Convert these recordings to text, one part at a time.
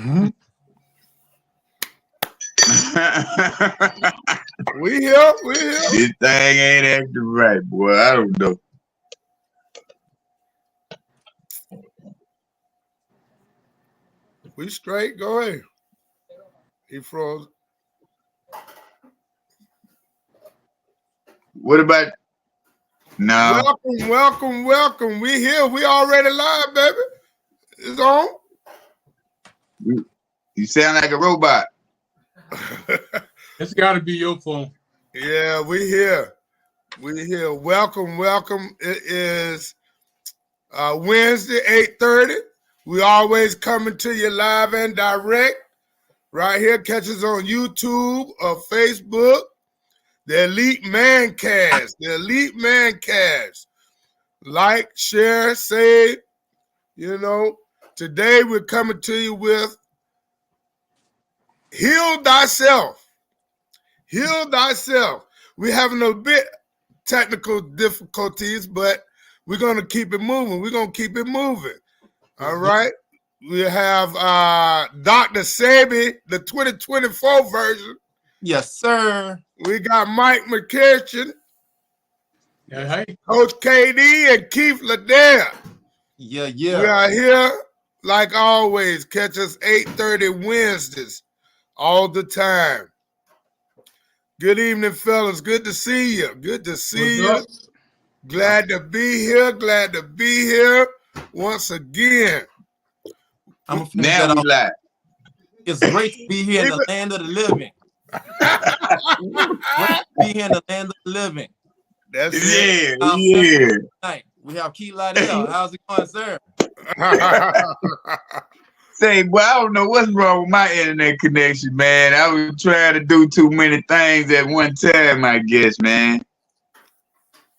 We here. This thing ain't acting right, boy. I don't know. We straight. Go ahead. He froze. What about no? Welcome. We here. We already live, baby. It's on. You sound like a robot. It's got to be your phone. Yeah, we here. Welcome. It is Wednesday, 8:30. We always coming to you live and direct. Right here, catch us on YouTube or Facebook. The Elite Mancast. Like, share, save. Today we're coming to you with Heal Thyself. We're having a bit technical difficulties, but we're going to keep it moving. All right. We have Dr. Sabi, the 2024 version. Yes, sir. We got Mike McKitchen, Hey. Coach KD, and Keith Ladell. Yeah. We are here like always. Catch us 8:30 Wednesdays all the time. Good evening, fellas. Good to see you. Glad to be here once again. I'm now we live. It's great to be here in the land of the living. That's it. Tonight. We have Key Liddell. How's it going, sir? Say, well, I don't know what's wrong with my internet connection, man. I was trying to do too many things at one time, I guess, man.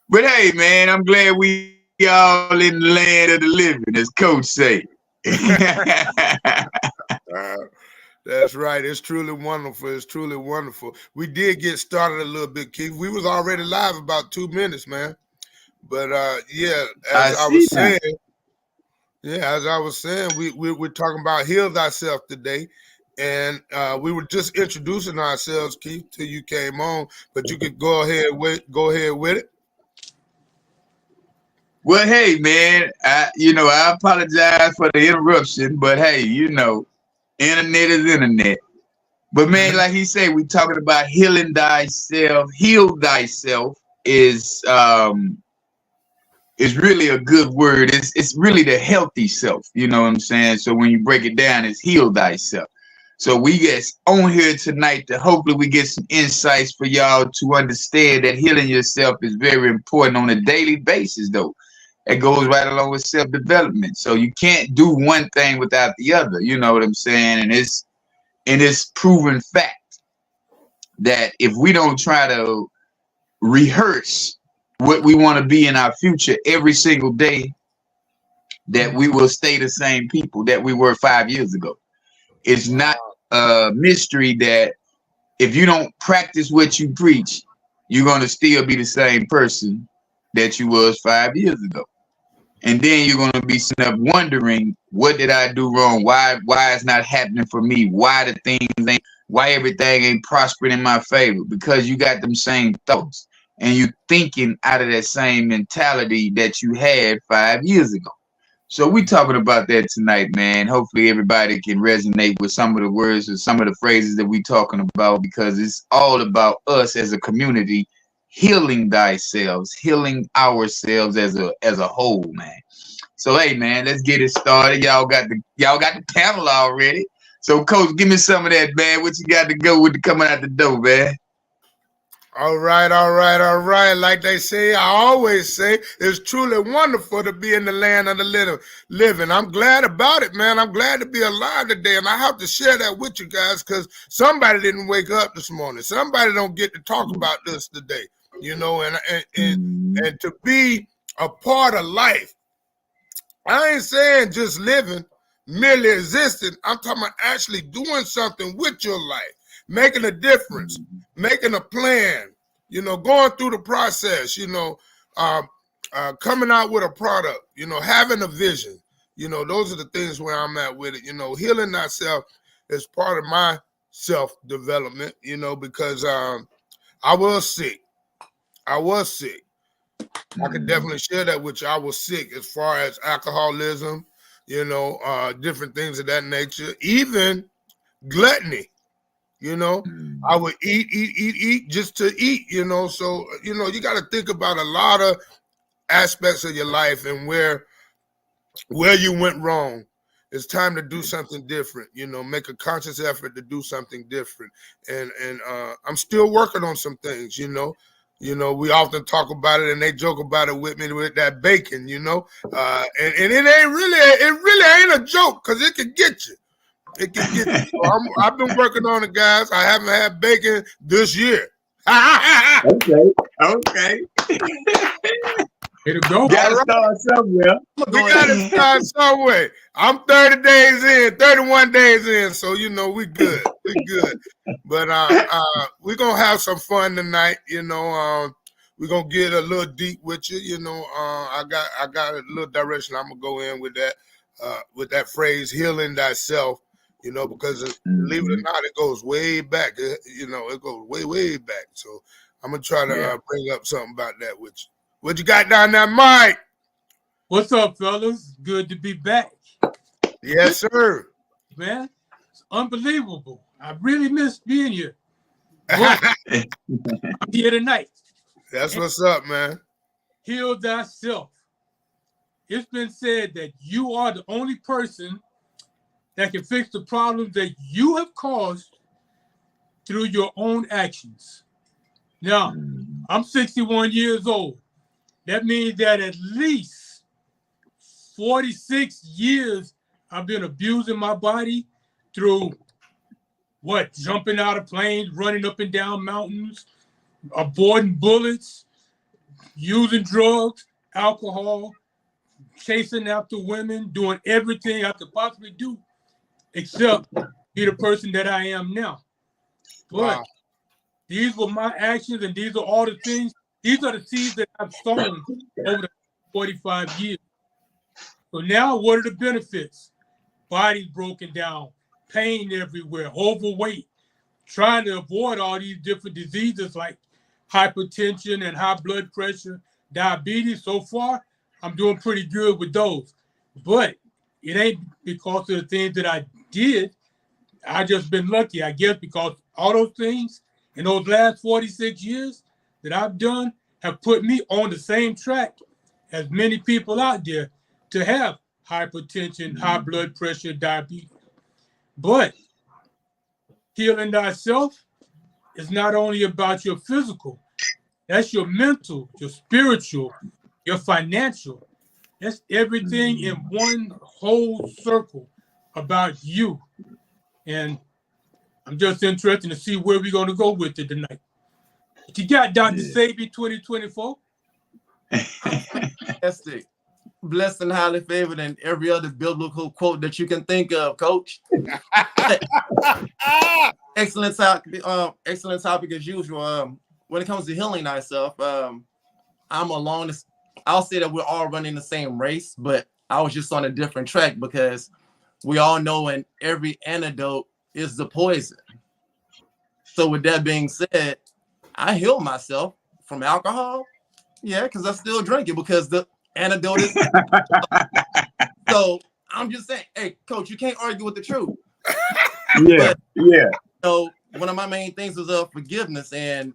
But hey, man, I'm glad we all in the land of the living, as Coach say. That's right. It's truly wonderful. We did get started a little bit, Keith. We was already live about 2 minutes, man. But as I was saying, we're talking about Heal Thyself today. And we were just introducing ourselves, Keith, till you came on. But you could go ahead with it. Well, hey, man, I apologize for the interruption, but hey, internet is internet. But man, like he said, we talking about healing thyself. Heal thyself is really a good word. It's really the healthy self. You know what I'm saying? So when you break it down, it's heal thyself. So we get on here tonight to hopefully we get some insights for y'all to understand that healing yourself is very important on a daily basis, though. It goes right along with self-development. So you can't do one thing without the other. You know what I'm saying? And it's proven fact that if we don't try to rehearse what we want to be in our future every single day, that we will stay the same people that we were 5 years ago. It's not a mystery that if you don't practice what you preach, you're going to still be the same person that you was 5 years ago. And then you're going to be sitting up wondering, what did I do wrong? Why it's not happening for me? Why everything ain't prospering in my favor? Because you got them same thoughts and you thinking out of that same mentality that you had 5 years ago. So we talking about that tonight, man. Hopefully everybody can resonate with some of the words or some of the phrases that we talking about, because it's all about us as a community healing ourselves as a whole, man. So hey, man, let's get it started. Y'all got the panel already. So Coach, give me some of that, man. What you got to go with coming out the door, man? All right. Like they say, I always say, it's truly wonderful to be in the land of the living. I'm glad about it, man. I'm glad to be alive today, and I have to share that with you guys because somebody didn't wake up this morning. Somebody don't get to talk about this today, and to be a part of life. I ain't saying just living, merely existing. I'm talking about actually doing something with your life, making a difference, making a plan, going through the process, coming out with a product, having a vision, You know, those are the things where I'm at with it. You know, healing thyself is part of my self-development, you know, because I was sick. I could definitely share that with you. I was sick as far as alcoholism, you know, different things of that nature, even gluttony. You know, I would eat just to eat, you know. So, you know, you got to think about a lot of aspects of your life and where you went wrong. It's time to do something different, you know, make a conscious effort to do something different. And I'm still working on some things, you know. You know, we often talk about it and they joke about it with me with that bacon, you know. And it really ain't a joke because it can get you. It can get you. So I've been working on it, guys. I haven't had bacon this year. Okay. Here to go. Gotta start somewhere. We gotta start somewhere. I'm 30 days in, 31 days in, so you know we good. We good. But we're gonna have some fun tonight, you know. We're gonna get a little deep with you, you know. I got a little direction I'm gonna go in with that phrase, healing thyself, you know, because believe it or not, it goes way back. You know, it goes way back. So I'm gonna try to bring up something about that with you. What you got down there, Mike? What's up, fellas? Good to be back. Yes, sir. Man, it's unbelievable. I really miss being here. But I'm here tonight. That's what's up, man. Heal thyself. It's been said that you are the only person that can fix the problems that you have caused through your own actions. Now, I'm 61 years old. That means that at least 46 years I've been abusing my body through jumping out of planes, running up and down mountains, avoiding bullets, using drugs, alcohol, chasing after women, doing everything I could possibly do except be the person that I am now. But these were my actions and these are all the things. These are the seeds that I've sown over the 45 years. So now what are the benefits? Bodies broken down, pain everywhere, overweight, trying to avoid all these different diseases like hypertension and high blood pressure, diabetes. So far, I'm doing pretty good with those. But it ain't because of the things that I did. I just been lucky, I guess, because all those things in those last 46 years that I've done have put me on the same track as many people out there to have hypertension, high blood pressure, diabetes. But healing thyself is not only about your physical, that's your mental, your spiritual, your financial. That's everything in one whole circle about you. And I'm just interested to see where we're going to go with it tonight. What you got, Dr. Sabi 2024? Fantastic. Blessed and highly favored, and every other biblical quote that you can think of, Coach. Excellent topic as usual. When it comes to healing thyself, I'm along this. I'll say that we're all running the same race, but I was just on a different track because we all know in every antidote is the poison. So with that being said, I healed myself from alcohol. Yeah, because I still drink it because the antidote is. So I'm just saying, hey, Coach, you can't argue with the truth. Yeah. So one of my main things is forgiveness, and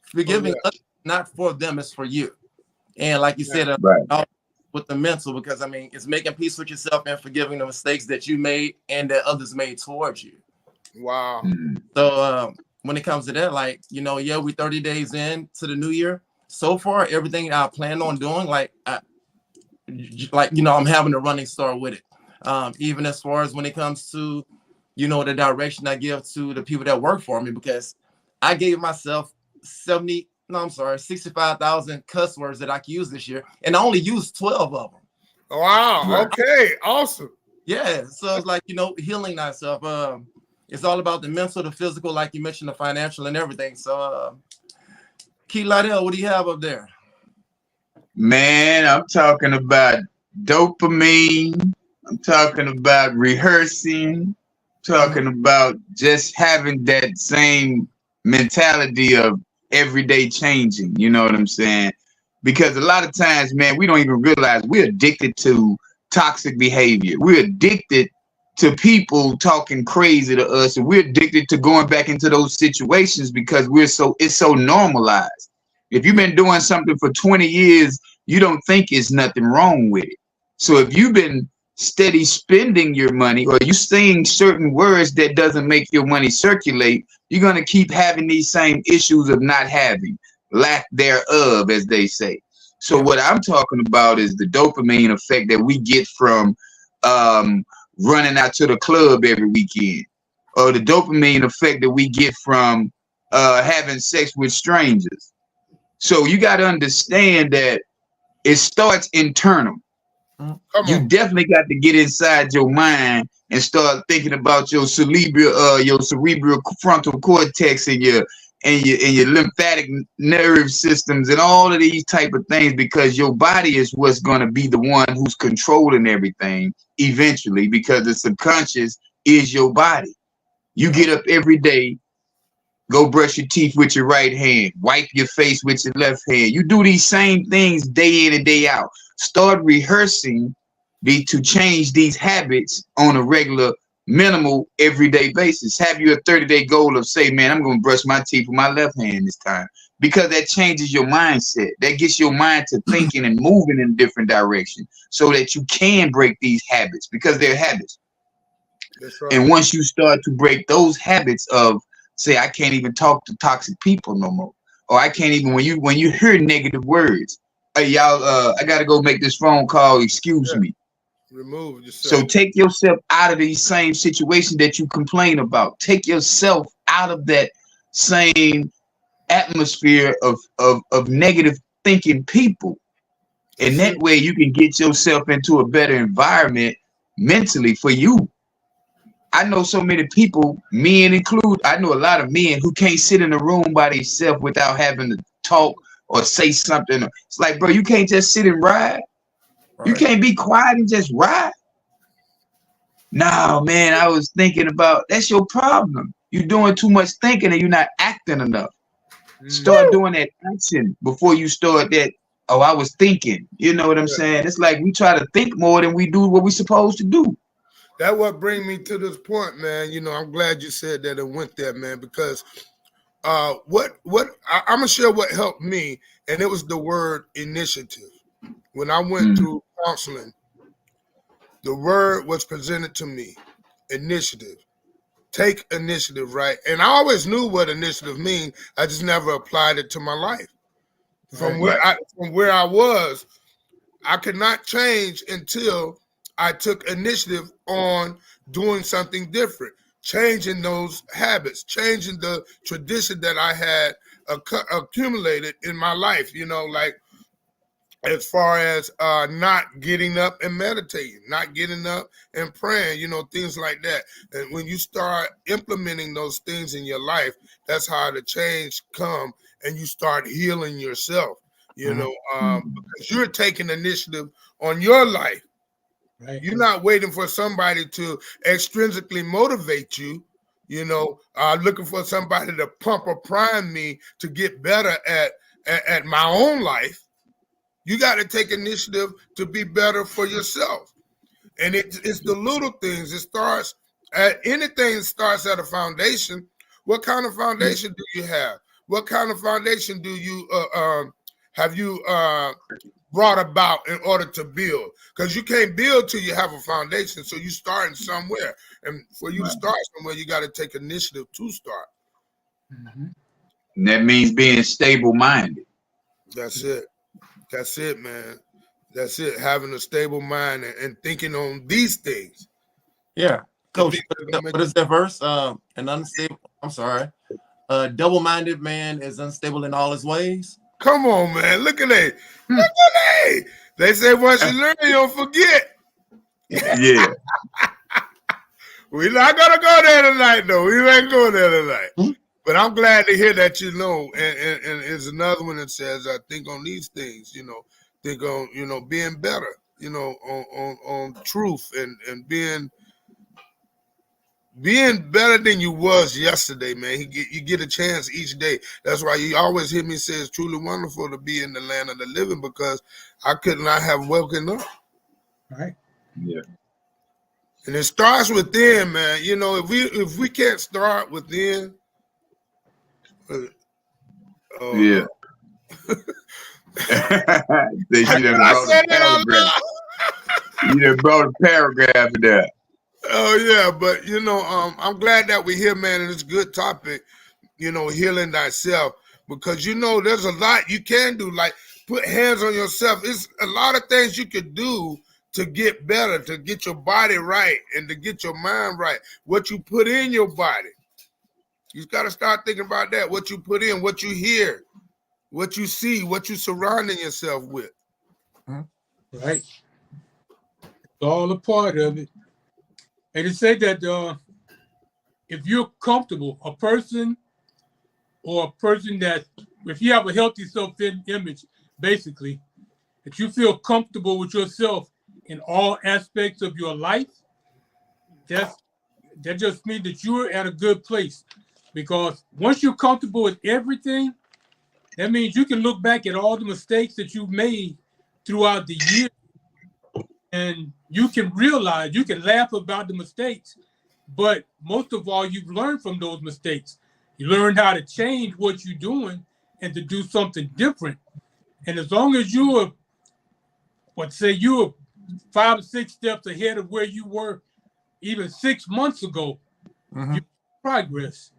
forgiving others, not for them, it's for you. And like you said, with the mental, because I mean, it's making peace with yourself and forgiving the mistakes that you made and that others made towards you. Wow. So when it comes to that, like, we 30 days in to the new year. So far, everything I plan on doing, I'm having a running start with it. Even as far as when it comes to, the direction I give to the people that work for me, because I gave myself 65,000 cuss words that I can use this year, and I only used 12 of them. Wow. Okay. Awesome. Yeah. So it's like, healing thyself. It's all about the mental, the physical, like you mentioned, the financial and everything. So, Key Lydell, what do you have up there? Man, I'm talking about dopamine. I'm talking about rehearsing. Talking about just having that same mentality of everyday changing. You know what I'm saying? Because a lot of times, man, we don't even realize we're addicted to toxic behavior. We're addicted to people talking crazy to us, and we're addicted to going back into those situations because it's so normalized. If you've been doing something for 20 years, you don't think it's nothing wrong with it. So if you've been steady spending your money, or you saying certain words that doesn't make your money circulate, you're going to keep having these same issues of not having, lack thereof, as they say. So what I'm talking about is the dopamine effect that we get from running out to the club every weekend, or the dopamine effect that we get from having sex with strangers. So you got to understand that it starts internal. You definitely got to get inside your mind and start thinking about your cerebral frontal cortex and your lymphatic nerve systems and all of these type of things, because your body is what's going to be the one who's controlling everything eventually, because the subconscious is your body. You get up every day, go brush your teeth with your right hand, wipe your face with your left hand. You do these same things day in and day out. Start rehearsing to change these habits on a regular, minimal, everyday basis. Have you a 30-day goal of, say, man, I'm going to brush my teeth with my left hand this time, because that changes your mindset. That gets your mind to thinking and moving in a different direction so that you can break these habits, because they're habits. That's right. And once you start to break those habits of, say, I can't even talk to toxic people no more, or I can't even, when you hear negative words, hey, y'all, I got to go make this phone call, excuse me. Remove yourself. So take yourself out of these same situations that you complain about. Take yourself out of that same atmosphere of negative thinking people. And that way you can get yourself into a better environment mentally for you. I know so many people, men included, I know a lot of men who can't sit in a room by themselves without having to talk or say something. It's like, bro, you can't just sit and ride. Right. You can't be quiet and just ride. No, man, I was thinking about, that's your problem. You're doing too much thinking and you're not acting enough. Start doing that action before you start that, oh, I was thinking. You know what I'm saying? It's like we try to think more than we do what we're supposed to do. That what bring me to this point, man. You know, I'm glad you said that and went there, man, because I'm gonna share what helped me, and it was the word initiative. When I went through counseling, the word was presented to me, initiative. Take initiative, right? And I always knew what initiative means. I just never applied it to my life. From where I was, I could not change until I took initiative on doing something different, changing those habits, changing the tradition that I had accumulated in my life, you know, like as far as not getting up and meditating, not getting up and praying, you know, things like that. And when you start implementing those things in your life, that's how the change come, and you start healing yourself, you know, because you're taking initiative on your life. Right. You're not waiting for somebody to extrinsically motivate you, you know, looking for somebody to pump or prime me to get better at my own life. You got to take initiative to be better for yourself. And it's the little things. It starts at anything that starts at a foundation. What kind of foundation do you have? What kind of foundation do you have you brought about in order to build? Because you can't build till you have a foundation. So you starting somewhere. And for you to start somewhere, you got to take initiative to start. And that means being stable-minded. That's it. That's it, man. That's it. Having a stable mind and thinking on these things. Yeah. Coach, what is that verse? An unstable, I'm sorry. Double-minded man is unstable in all his ways. Come on, man. Look at that. Look at that. They say once you learn, you don't forget. Yeah. We're not going to go there tonight, though. We ain't going there tonight. But I'm glad to hear that, you know, and it's another one that says, I think on these things, you know, think on, you know, being better. you know, on truth and being better than you was yesterday, man. You get a chance each day. That's why you always hear me say it's truly wonderful to be in the land of the living, because I could not have woken up. Right. Yeah. And it starts within, man. You know, if we can't start within, yeah. They should have I brought said a that out paragraph. loud. You done brought a paragraph in there. Oh yeah, but you know, I'm glad that we're here, man, and it's a good topic. You know, healing thyself, because you know there's a lot you can do. Like put hands on yourself. It's a lot of things you could do to get better, to get your body right, and to get your mind right. What you put in your body, you got to start thinking about that. What you put in, what you hear, what you see, what you surrounding yourself with. Right. It's all a part of it. And to say that if you're comfortable, a person that, if you have a healthy self-image, basically, that you feel comfortable with yourself in all aspects of your life, that just means that you're at a good place. Because once you're comfortable with everything, that means you can look back at all the mistakes that you've made throughout the year, and you can realize, you can laugh about the mistakes, but most of all, you've learned from those mistakes. You learn how to change what you're doing and to do something different. And as long as you're, you're 5 or 6 steps ahead of where you were even 6 months ago, you progress.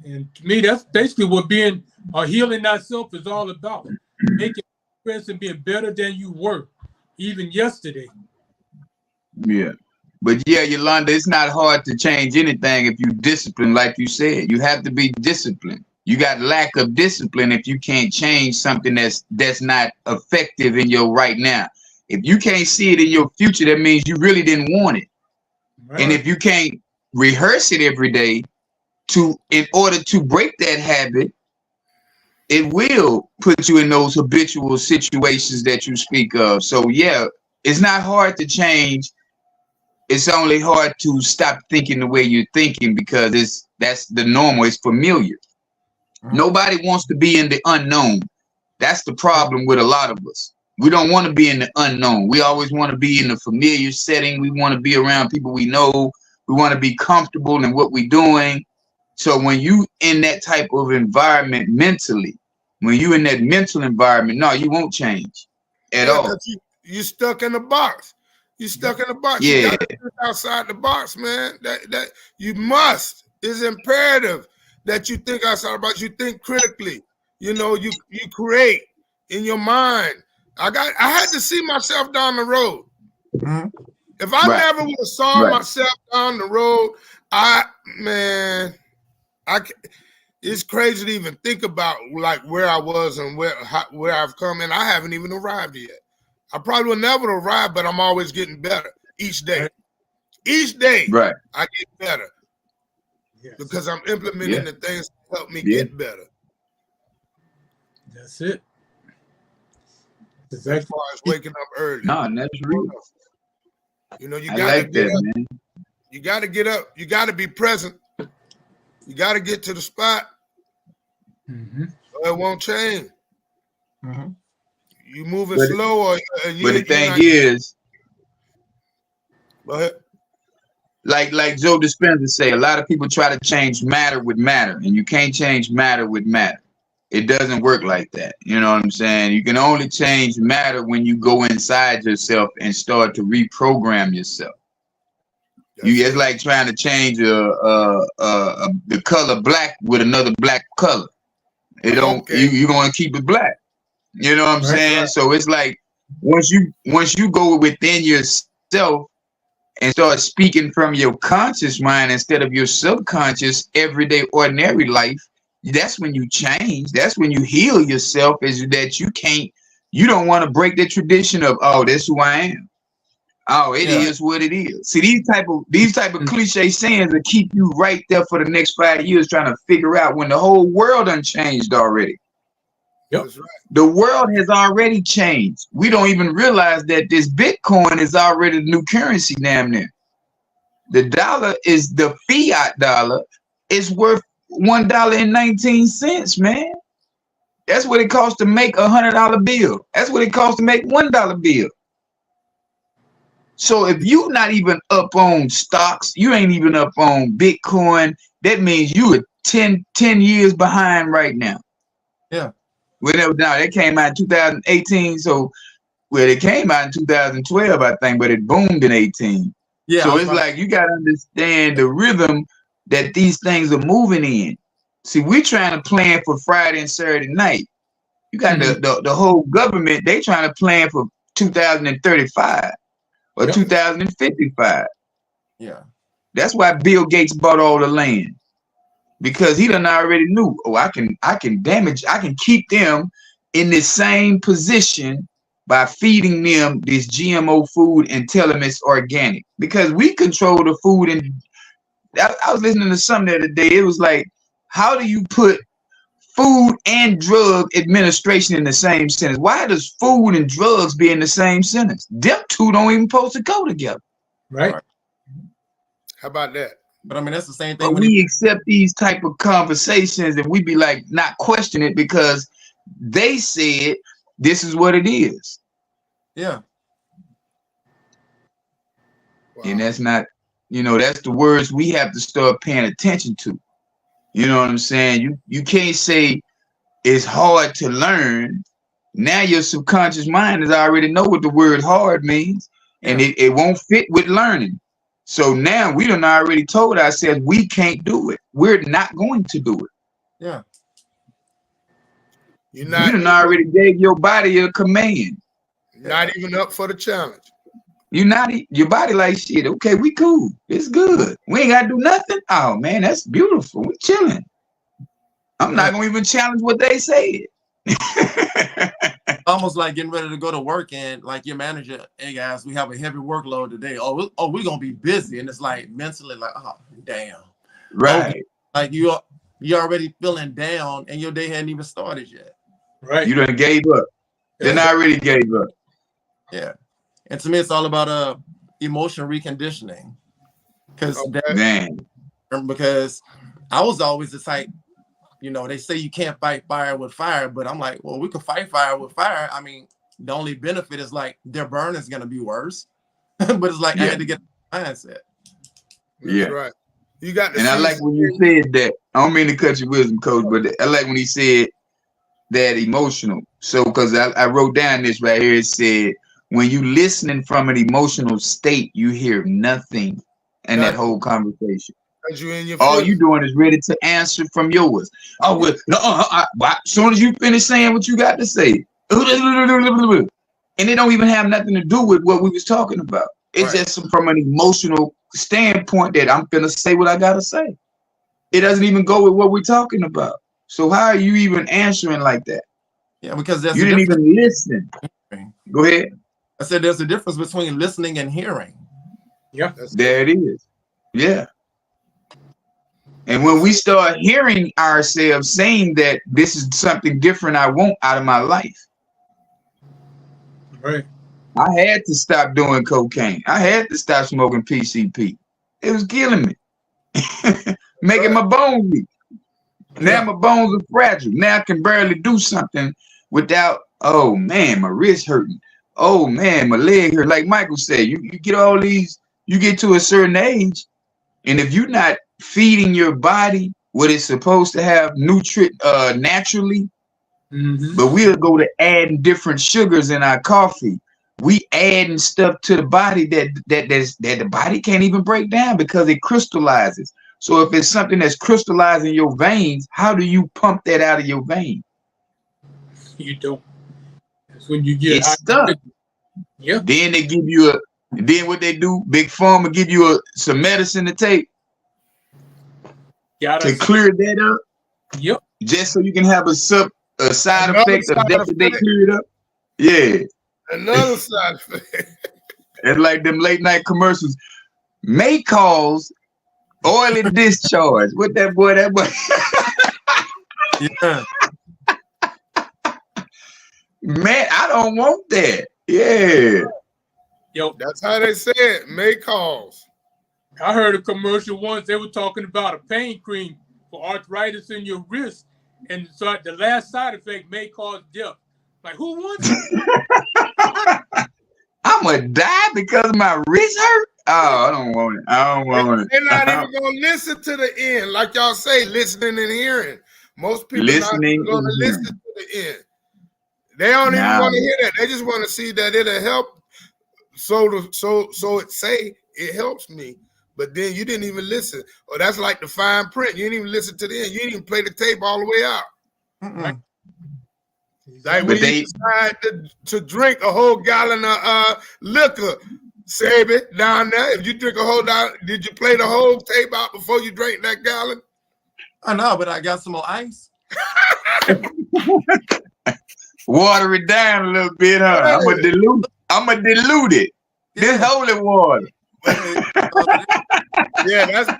And to me, that's basically what being healing thyself is all about. Making progress and being better than you were even yesterday. Yeah. But yeah, Yolanda, it's not hard to change anything if you discipline, like you said. You have to be disciplined. You got lack of discipline if you can't change something that's not effective in your right now. If you can't see it in your future, that means you really didn't want it. Right. And if you can't rehearse it every day in order to break that habit, it will put you in those habitual situations that you speak of. So yeah, it's not hard to change. It's only hard to stop thinking the way you're thinking, because that's the normal. It's familiar. Nobody wants to be in the unknown. That's the problem with a lot of us. We don't want to be in the unknown. We always want to be in the familiar setting. We want to be around people we know. We want to be comfortable in what we're doing. So when you in that type of environment mentally, when you in that mental environment, no, you won't change at all. You stuck in the box. You stuck in the box. Yeah. You got to think outside the box, man. That you must. It's imperative that you think outside the box. You think critically. You know, you create in your mind. I had to see myself down the road. If I never would have saw myself down the road, it's crazy to even think about like where I was and where I've come, and I haven't even arrived yet. I probably will never arrive, but I'm always getting better each day. Each day, I get better because I'm implementing the things that help me get better. That's it. As far as waking up early. No, that's real. You know, you gotta get up. Man. You gotta get up. You gotta be present. You gotta get to the spot. So it won't change. You moving slow, but the thing is, go ahead. Like Joe Dispenza say, a lot of people try to change matter with matter, and you can't change matter with matter. It doesn't work like that. You know what I'm saying? You can only change matter when you go inside yourself and start to reprogram yourself. It's like trying to change the color black with another black color. It don't. You're gonna keep it black. You know what I'm saying? So it's like once you go within yourself and start speaking from your conscious mind instead of your subconscious everyday ordinary life, that's when you change. That's when you heal yourself. Is that you don't want to break the tradition of, oh, that's who I am. Oh, it is what it is. See, these type of cliche sayings that keep you right there for the next 5 years trying to figure out when the whole world done changed already. Yep. That's right. The world has already changed. We don't even realize that this Bitcoin is already the new currency damn near. The dollar is the fiat dollar. It's worth $1.19, man. That's what it costs to make $100 bill. That's what it costs to make $1 bill. So if you not even up on stocks, you ain't even up on Bitcoin, that means you are 10 years behind right now. Yeah. Whatever. Now, that came out in 2018. So, well, it came out in 2012, I think, but it boomed in 18. Yeah. So it's like you got to understand the rhythm that these things are moving in. See, we're trying to plan for Friday and Saturday night. You got the whole government, they trying to plan for 2035 or 2055. Yeah. That's why Bill Gates bought all the land. Because he done already knew, oh, I can keep them in the same position by feeding them this GMO food and tell them it's organic. Because we control the food. And I was listening to something the other day. It was like, how do you put food and drug administration in the same sentence? Why does food and drugs be in the same sentence? Them two don't even supposed to go together. Right. How about that? But I mean, that's the same thing. But we accept these type of conversations and we be like, not question it because they said this is what it is. Yeah. Wow. And that's not, that's the words we have to start paying attention to. You know what I'm saying? You can't say it's hard to learn. Now your subconscious mind has already know what the word hard means, and it won't fit with learning. So now we done already told ourselves we can't do it. We're not going to do it. Yeah. You done already gave your body a command. Not even up for the challenge. Your body like shit. Okay, we cool. It's good. We ain't gotta do nothing. Oh man, that's beautiful. We chilling. I'm not gonna even challenge what they said. Almost like getting ready to go to work and like your manager, hey guys, we have a heavy workload today. We're gonna be busy, and it's like mentally like, oh damn, right? Okay. Like you're already feeling down, and your day hadn't even started yet. Right. You done gave up. Then I already gave up. Yeah, and to me, it's all about emotion reconditioning. Because I was always the type. They say you can't fight fire with fire, but I'm like, well, we can fight fire with fire. I mean, the only benefit is like their burn is going to be worse, but it's like I had to get the mindset. That's right. You got to. And I like when you said that. I don't mean to cut your wisdom, coach, but I like when he said that emotional. So, because I wrote down this right here, it said, when you listening from an emotional state, you hear nothing in that whole conversation. All you doing is ready to answer from yours. Oh, well, as soon as you finish saying what you got to say, and it don't even have nothing to do with what we was talking about. It's just from an emotional standpoint that I'm gonna say what I gotta say. It doesn't even go with what we're talking about. So how are you even answering like that? Yeah, because you didn't even listen. Go ahead. I said there's a difference between listening and hearing. Yeah, there it is. Yeah. And when we start hearing ourselves saying that this is something different I want out of my life. Right. I had to stop doing cocaine. I had to stop smoking PCP. It was killing me. Making my bones weak. Now my bones are fragile. Now I can barely do something without, oh man, my wrist hurting. Oh man, my leg hurt. Like Michael said, you get all these, you get to a certain age, and if you're not feeding your body what it's supposed to have naturally, but we'll go to adding different sugars in our coffee. We adding stuff to the body that the body can't even break down because it crystallizes. So if it's something that's crystallizing your veins, how do you pump that out of your vein? You don't. That's when you get stuck. Yeah. Then they give you then what they do, Big Pharma give you some medicine to take to clear that up. Yep. Just so you can have a side effect of that they clear it up. Yeah. Another side effect. It's like them late night commercials may cause oily discharge. What that boy? Yeah. Man, I don't want that. Yeah. Yo, That's how they say it. Make calls. I heard a commercial once. They were talking about a pain cream for arthritis in your wrist, and so the last side effect may cause death. Like, who wants it? I'm gonna die because my wrist hurt. Oh, I don't want it. I don't want it. They're not even gonna listen to the end, like y'all say, listening and hearing. Most people Listening not gonna and listen hearing. to the end. They don't even Nah. want to hear that. They just want to see that it'll help. So it say it helps me, but then you didn't even listen. Or that's like the fine print. You didn't even listen to the end. You didn't even play the tape all the way out. Right? Like But when they- you decide to drink a whole gallon of liquor, save it down there. If you drink a whole down, did you play the whole tape out before you drank that gallon? I know, but I got some more ice. Water it down a little bit, huh? Hey. I'm gonna dilute it. This holy water. Yeah, that's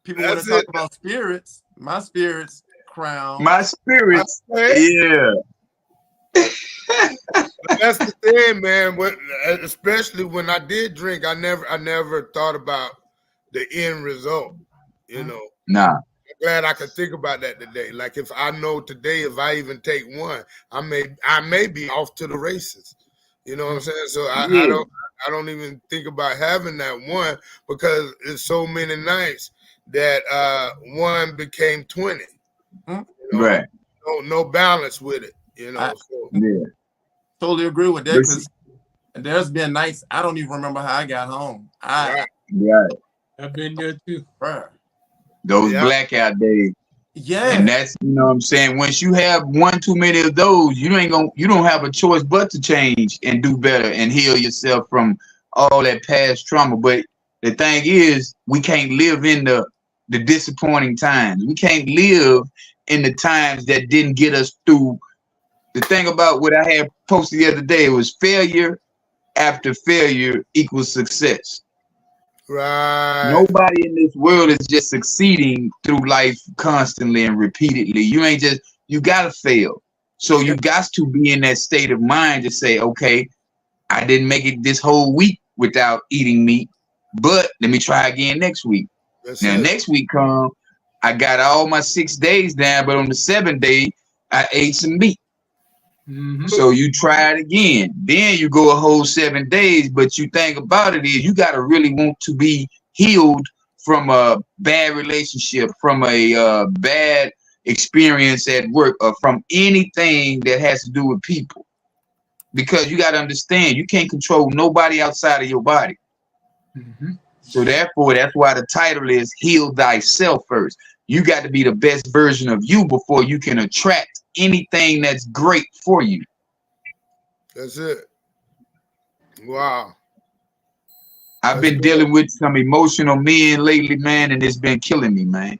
People want to talk about spirits. My spirits, Crown. My spirits. Yeah. That's the thing, man. Especially when I did drink, I never thought about the end result. You know. Nah. I'm glad I could think about that today. Like if I know today, if I even take one, I may be off to the races. You know what I'm saying? So I don't even think about having that one because it's so many nights that one became 20. You know? Right. No balance with it. You know. Yeah. Totally agree with that because there's been nights I don't even remember how I got home. Right. I've been there too. Bruh. Those blackout days. Yeah. And that's, you know what I'm saying? Once you have one too many of those, you don't have a choice but to change and do better and heal yourself from all that past trauma. But the thing is, we can't live in the disappointing times. We can't live in the times that didn't get us through. The thing about what I had posted the other day was failure after failure equals success. Right. Nobody in this world is just succeeding through life constantly and repeatedly. You gotta fail. So you got to be in that state of mind to say, okay, I didn't make it this whole week without eating meat, but let me try again next week. Next week come, I got all my 6 days down, but on the 7th day, I ate some meat. Mm-hmm. So you try it again. Then you go a whole 7 days, but you think about it is you got to really want to be healed from a bad relationship, from a bad experience at work, or from anything that has to do with people. Because you got to understand, you can't control nobody outside of your body. Mm-hmm. So therefore, that's why the title is Heal Thyself First. You got to be the best version of you before you can attract anything that's great for you. That's it. Wow. I've been dealing with some emotional men lately, man, and it's been killing me, man.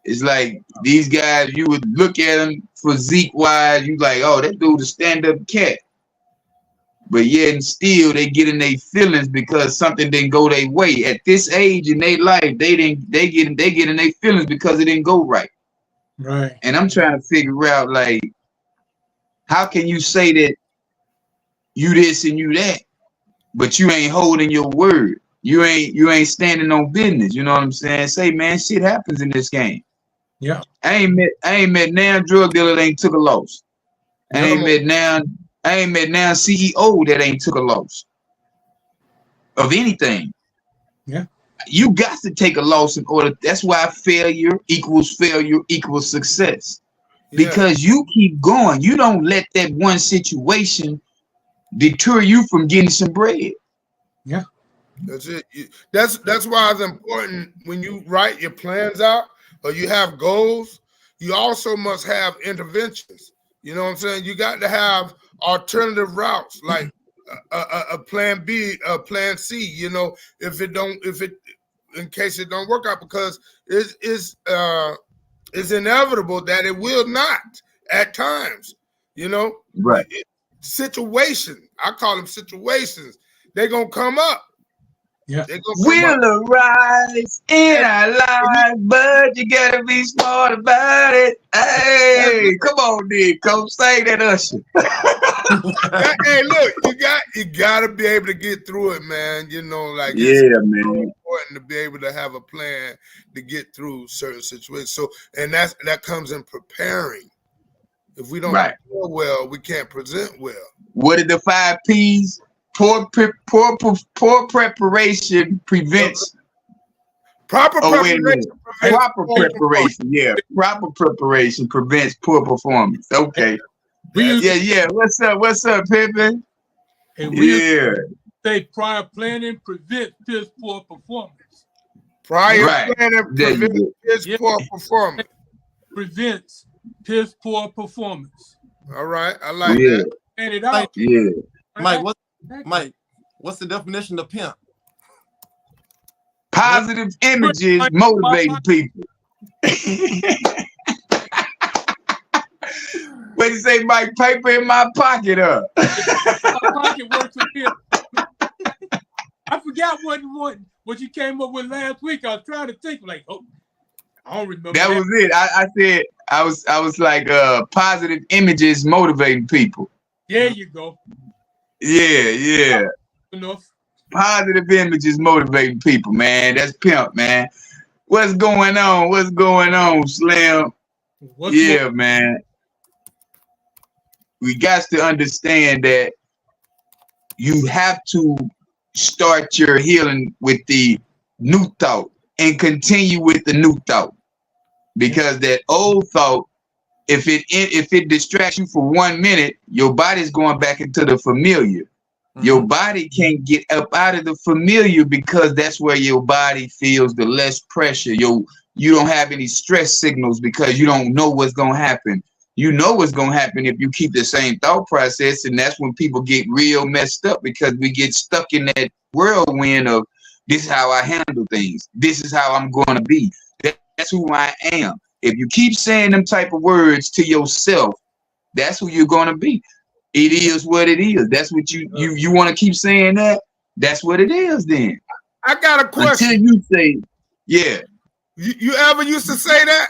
It's like these guys, you would look at them physique-wise, you like, oh, that dude a stand-up cat. But yet and still they get in their feelings because something didn't go their way. At this age in their life, they get in their feelings because it didn't go right. Right. And I'm trying to figure out, like, how can you say that you this and you that, but you ain't holding your word? You ain't standing on business. You know what I'm saying? Say, man, shit happens in this game. Yeah. I ain't met now drug dealer that ain't took a loss. I ain't met now CEO that ain't took a loss of anything. Yeah. You got to take a loss in order. That's why failure equals success. Because you keep going. You don't let that one situation deter you from getting some bread. Yeah. That's it. That's why it's important when you write your plans out or you have goals, you also must have interventions. You know what I'm saying? You got to have alternative routes, like a plan B, a plan C, you know, in case it don't work out, because it's inevitable that it will not at times, you know. Right. Situation, I call them situations, they're gonna come up. Yeah. We'll arise in our lives, but you gotta be smart about it. Hey, come on, Nick. Come say that, Usher. Hey, look, you gotta be able to get through it, man. You know, like Yeah, it's man. so important to be able to have a plan to get through certain situations. So, and that comes in preparing. If we don't prepare well, we can't present well. What are the 5 P's? Poor preparation prevents. Proper preparation. Proper preparation. Yeah, proper preparation prevents poor performance. Okay. Yeah. What's up, Pippin? And we say prior planning prevents piss poor performance. Prior planning prevents piss poor performance. Prevents piss poor performance. All right, I like that. And it out. Yeah. Mike, what's the definition of pimp? Positive images motivating people. What you say, Mike? Paper in my pocket, My pocket works with him. I forgot what you came up with last week. I was trying to think, like, I don't remember. That was it. I said I was like positive images motivating people. There you go. Yeah. Enough. Positive images motivating people, man. That's pimp, man. What's going on, Slim? Man. We got to understand that you have to start your healing with the new thought and continue with the new thought. Because that old thought, if it distracts you for 1 minute, your body's going back into the familiar. Your body can't get up out of the familiar because that's where your body feels the less pressure. You don't have any stress signals because you don't know what's going to happen. You know what's going to happen if you keep the same thought process, and that's when people get real messed up because we get stuck in that whirlwind of this is how I handle things. This is how I'm going to be. That's who I am. If you keep saying them type of words to yourself, that's who you're going to be. It is what it is. That's what you want to keep saying that. That's what it is then. I got a question. Until you say, yeah. You ever used to say that?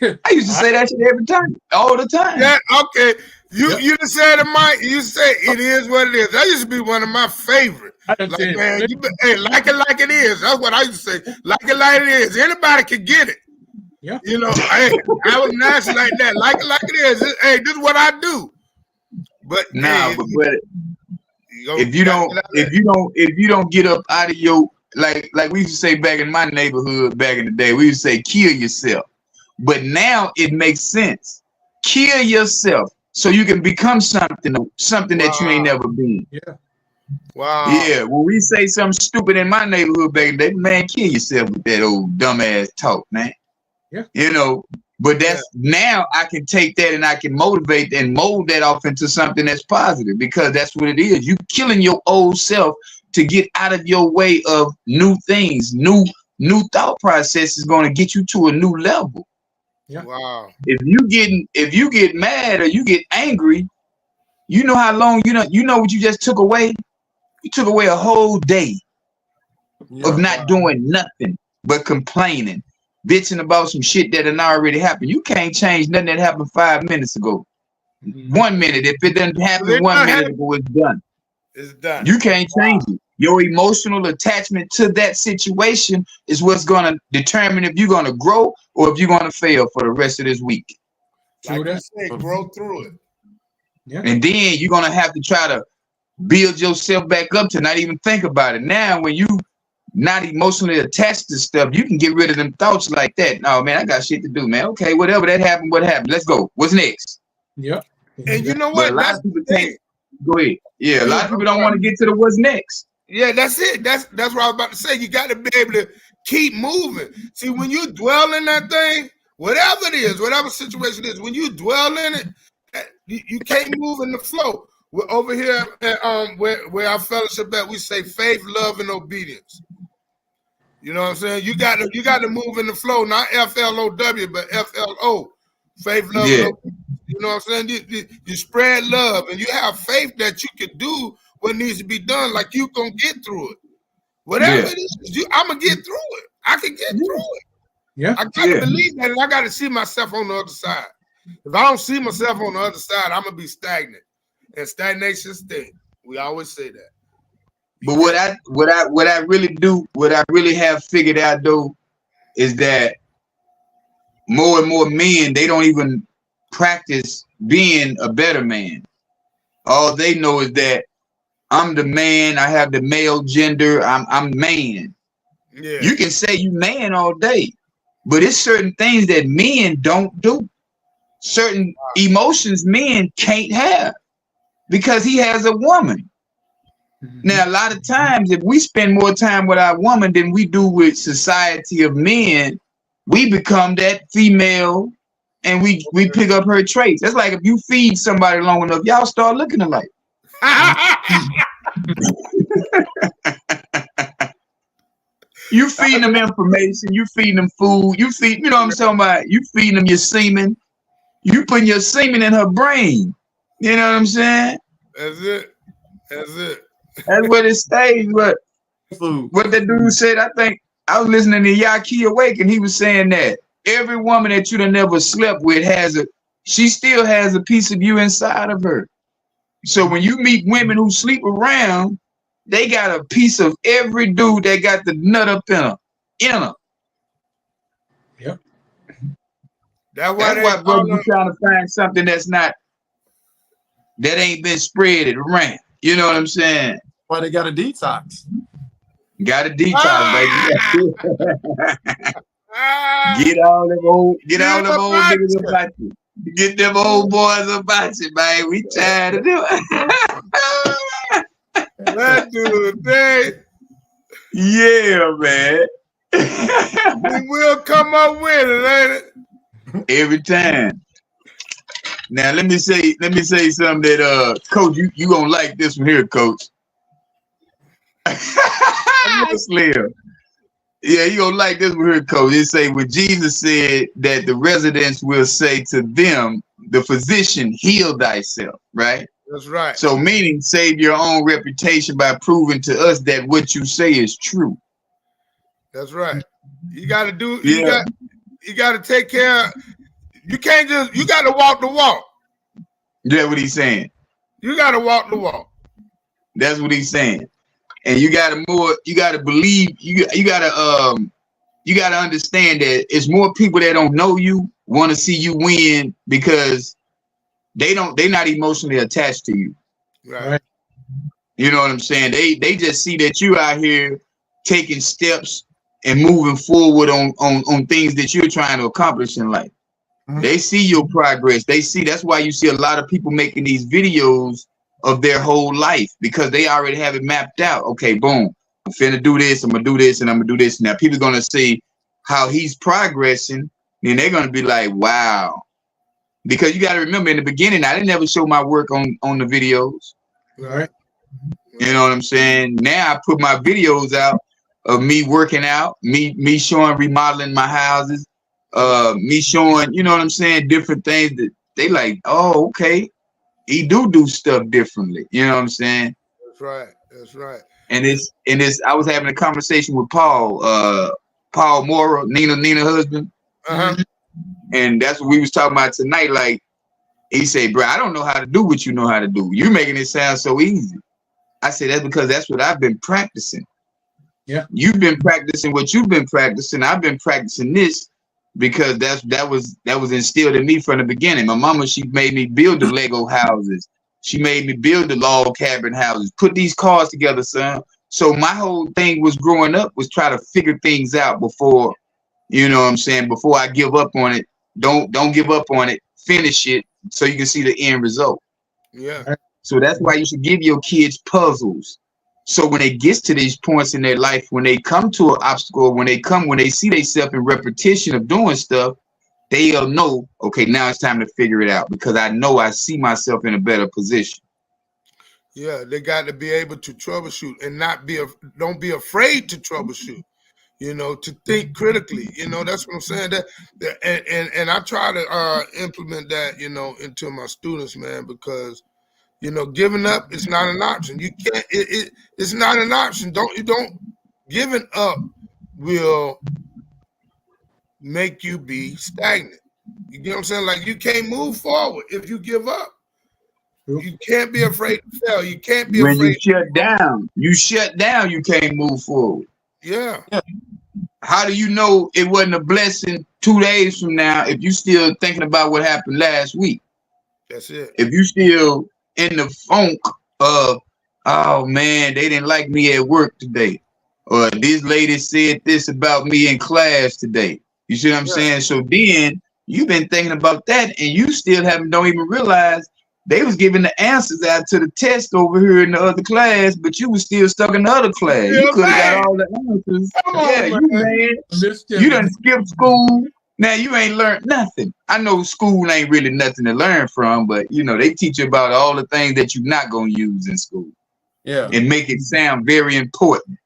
I used to say that shit every time, all the time. Yeah, okay. You just said it, Mike. You say it is what it is. That used to be one of my favorite. Like, man, like it like it is. That's what I used to say. Like it like it is. Anybody can get it. Yeah. You know, I was nice like that. Like it like it is. This is what I do. But but if you don't get up out of your like we used to say back in my neighborhood back in the day, we used to say kill yourself. But now it makes sense. Kill yourself so you can become something that you ain't never been. Yeah. Wow. Yeah. When we say something stupid in my neighborhood back in the day, man, kill yourself with that old dumbass talk, man. Yeah. You know, but that's now I can take that and I can motivate and mold that off into something that's positive because that's what it is. You killing your old self to get out of your way of new things. New thought process is going to get you to a new level. Yeah. Wow. If you get mad or you get angry, you know how long you know what you just took away? You took away a whole day of not doing nothing but complaining, bitching about some shit that had already happened. You can't change nothing that happened 5 minutes ago. 1 minute. If it doesn't happen 1 minute ago, it's done. It's done. You can't change it. Your emotional attachment to that situation is what's going to determine if you're going to grow or if you're going to fail for the rest of this week. Like you say, grow through it. Yeah. And then you're going to have to try to build yourself back up to not even think about it. Now, when you not emotionally attached to stuff, you can get rid of them thoughts like that. No, man, I got shit to do, man. Okay, whatever that happened, what happened? Let's go. What's next? Yeah. And you know what? But a lot of people can't. Go ahead. Yeah, a lot of people don't want to get to the what's next. Yeah, that's it. That's what I was about to say. You got to be able to keep moving. See, when you dwell in that thing, whatever it is, whatever situation it is, when you dwell in it, you can't move in the flow. We're over here at, where our fellowship at, we say faith, love, and obedience. You know what I'm saying? You got to move in the flow, not FLOW, but FLO. Faith, love, and obedience. You know what I'm saying? You spread love and you have faith that you can do what needs to be done, like you gonna get through it. Whatever it is, I'm gonna get through it. I can get through it. Yeah. I gotta believe that, and I gotta see myself on the other side. If I don't see myself on the other side, I'm gonna be stagnant. And stagnation stinks. We always say that. But what I really have figured out though, is that more and more men, they don't even practice being a better man. All they know is that I'm the man, I have the male gender, I'm man. Yeah. You can say you man all day, but it's certain things that men don't do. Certain emotions men can't have because he has a woman. Now, a lot of times, if we spend more time with our woman than we do with society of men, we become that female and we pick up her traits. That's like if you feed somebody long enough, y'all start looking alike. You feeding them information, you feeding them food, you know what I'm talking about? You feeding them your semen, you putting your semen in her brain. You know what I'm saying? That's it. That's it. That's what it stays. What the dude said, I think I was listening to Yaki Awake, and he was saying that every woman that you done never slept with she still has a piece of you inside of her. So when you meet women who sleep around, they got a piece of every dude that got the nut up in her. Yep. That's why brother, you trying to find something that ain't been spread around. You know what I'm saying? Why they got a detox? Got a detox, baby. Get all them old niggas about you. Get them old boys about you, man. We tired of them. That dude, day. Yeah, man. We will come up with it, ain't it? Every time. Now let me say something that Coach, you gonna like this one here, Coach. Slim. Yeah, you gonna like this one here, Coach. It say when Jesus said that the residents will say to them, the physician, heal thyself, right? That's right. So meaning save your own reputation by proving to us that what you say is true. That's right. You gotta do you gotta take care. You gotta walk the walk. That's what he's saying. You gotta walk the walk. That's what he's saying. And you gotta believe, you gotta understand that it's more people that don't know you want to see you win because they're not emotionally attached to you. Right. You know what I'm saying? They just see that you out here taking steps and moving forward on things that you're trying to accomplish in life. Mm-hmm. They see your progress. That's why you see a lot of people making these videos of their whole life because they already have it mapped out. Okay, boom, I'm finna do this, I'm gonna do this, and I'm gonna do this. Now people are gonna see how he's progressing, then they're gonna be like, wow. Because you gotta remember in the beginning, I didn't ever show my work on the videos. Right. You know what I'm saying? Now I put my videos out of me working out, me showing remodeling my houses, me showing, you know what I'm saying, different things that they like, oh, okay. He do stuff differently. You know what I'm saying? That's right. That's right. And it's I was having a conversation with Paul Mora, Nina husband. Uh-huh. And that's what we was talking about tonight. Like he said, bro, I don't know how to do what you know how to do. You're making it sound so easy. I said, that's because that's what I've been practicing. Yeah. You've been practicing what you've been practicing. I've been practicing this because that was instilled in me from the beginning. My mama, she made me build the Lego houses. She made me build the log cabin houses. Put these cars together, son. So my whole thing was growing up was try to figure things out before, you know what I'm saying, before I give up on it. Don't give up on it. Finish it so you can see the end result. Yeah. So that's why you should give your kids puzzles. So when it gets to these points in their life, when they come to an obstacle, when they see themselves in repetition of doing stuff, they'll know, okay, now it's time to figure it out because I know I see myself in a better position. Yeah, they got to be able to troubleshoot and don't be afraid to troubleshoot. You know, to think critically. You know, that's what I'm saying. And I try to implement that, you know, into my students, man, because you know, giving up is not an option. You can't. It's not an option. Don't Giving up will make you be stagnant. You get what I'm saying? Like, you can't move forward if you give up. You can't be afraid to fail. You can't be When afraid. you shut down, you can't move forward. Yeah. How do you know it wasn't a blessing 2 days from now if you still thinking about what happened last week? That's it. If you still in the funk of, oh man, they didn't like me at work today, or this lady said this about me in class today. You see what I'm saying? So then you've been thinking about that, and you still don't even realize they was giving the answers out to the test over here in the other class, but you was still stuck in the other class. You could have got all the answers. Come on, You mad. You done skipped school. Now you ain't learned nothing. I know school ain't really nothing to learn from, but you know, they teach you about all the things that you're not gonna use in school. Yeah. And make it sound very important.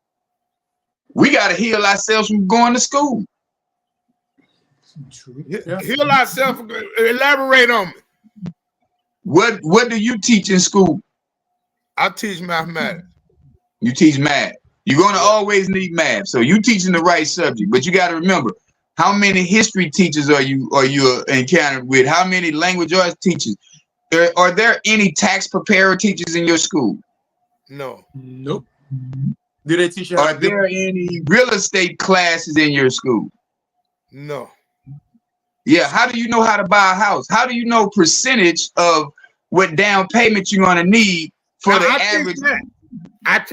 We gotta heal ourselves from going to school. True. Heal ourselves. Elaborate on me. What do you teach in school? I teach mathematics. You teach math. You're gonna always need math. So you teaching the right subject, but you gotta remember, how many history teachers are you encountered with? How many language arts teachers? Are there any tax preparer teachers in your school? No. Nope. Do they teach you Are there any real estate classes in your school? No. Yeah, how do you know how to buy a house? How do you know percentage of what down payment you're gonna need for the average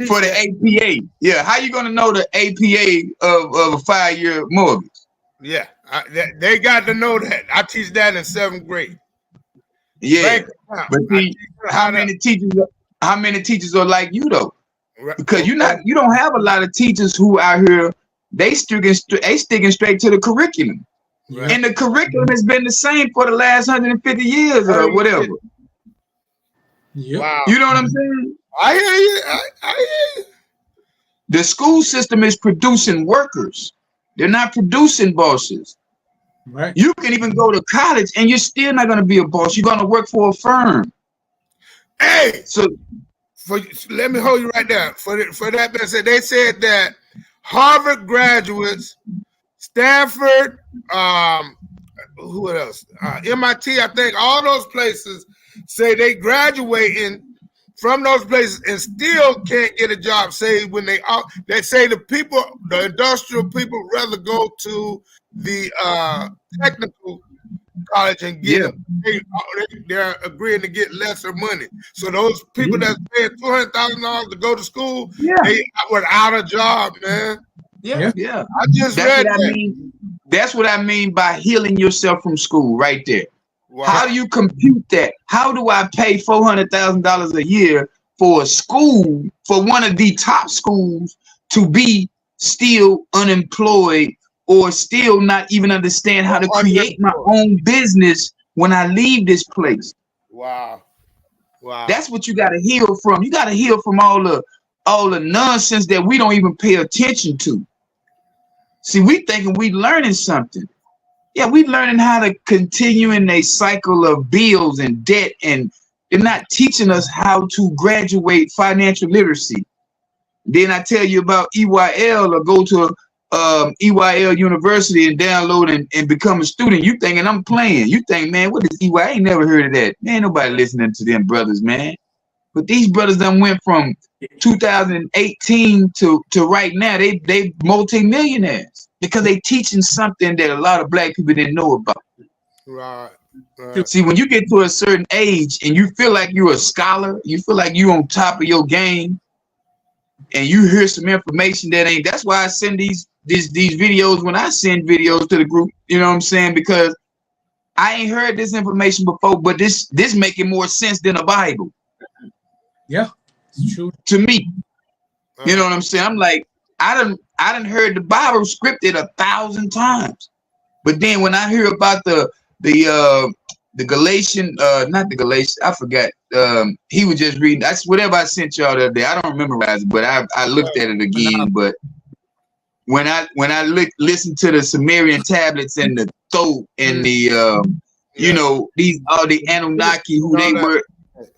for the APA? Yeah, how you gonna know the APA of a 5-year mortgage? Yeah, they got to know that. I teach that in 7th grade. Yeah, but see, how many teachers are like you though? Because you don't have a lot of teachers who out here, they sticking straight to the curriculum. Right. And the curriculum has been the same for the last 150 years or whatever. Yep. Wow. You know what I'm saying? I hear you. I hear you. The school system is producing workers. They're not producing bosses. Right. You can even go to college and you're still not going to be a boss. You're going to work for a firm. Hey, so let me hold you right there. For that being said, they said that Harvard graduates, Stanford, who else? MIT, I think, all those places say they graduating from those places and still can't get a job. Say when they say the industrial people rather go to the technical college and get they're agreeing to get lesser money. So those people that's paying $200,000 to go to school, they without a job, man. Yeah. I just read that. That's what I mean by healing yourself from school right there. Wow. How do you compute that? How do I pay $400,000 a year for a school, for one of the top schools, to be still unemployed or still not even understand how to create my own business when I leave this place? Wow. That's what you got to heal from. You got to heal from all the nonsense that we don't even pay attention to. See, we thinking we learning something. Yeah, we learning how to continue in a cycle of bills and debt, and they're not teaching us how to graduate financial literacy. Then I tell you about EYL, or go to EYL University and download and become a student. You thinking I'm playing. You think, man, what is EYL? I ain't never heard of that. Man, nobody listening to them brothers, man. But these brothers done went from 2018 to right now. They multi-millionaires because they teaching something that a lot of black people didn't know about. Right. See, when you get to a certain age and you feel like you're a scholar, you feel like you're on top of your game, and you hear some information that ain't. That's why I send these videos when I send videos to the group. You know what I'm saying? Because I ain't heard this information before, but this making more sense than a Bible. Yeah, it's true. To me. You know what I'm saying? I'm like, I done heard the Bible scripted 1,000 times. But then when I hear about the Galatian, not the Galatian, I forgot. He was just reading. That's whatever I sent y'all the other day. I don't memorize it, but I looked at it again. But when I listened to the Sumerian tablets and the Thoth and the you know, all the Anunnaki, who they were.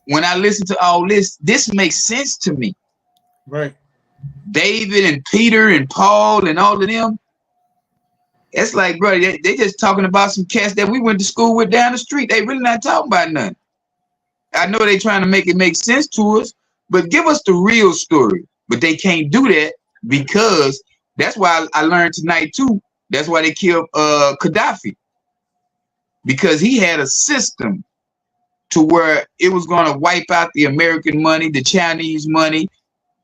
When I listen to all this makes sense to me. Right. David and Peter and Paul and all of them. It's like, bro, they just talking about some cats that we went to school with down the street. They really not talking about nothing. I know they trying to make it make sense to us, but give us the real story. But they can't do that because that's why I learned tonight too. That's why they killed Gaddafi. Because he had a system to where it was going to wipe out the American money, the Chinese money,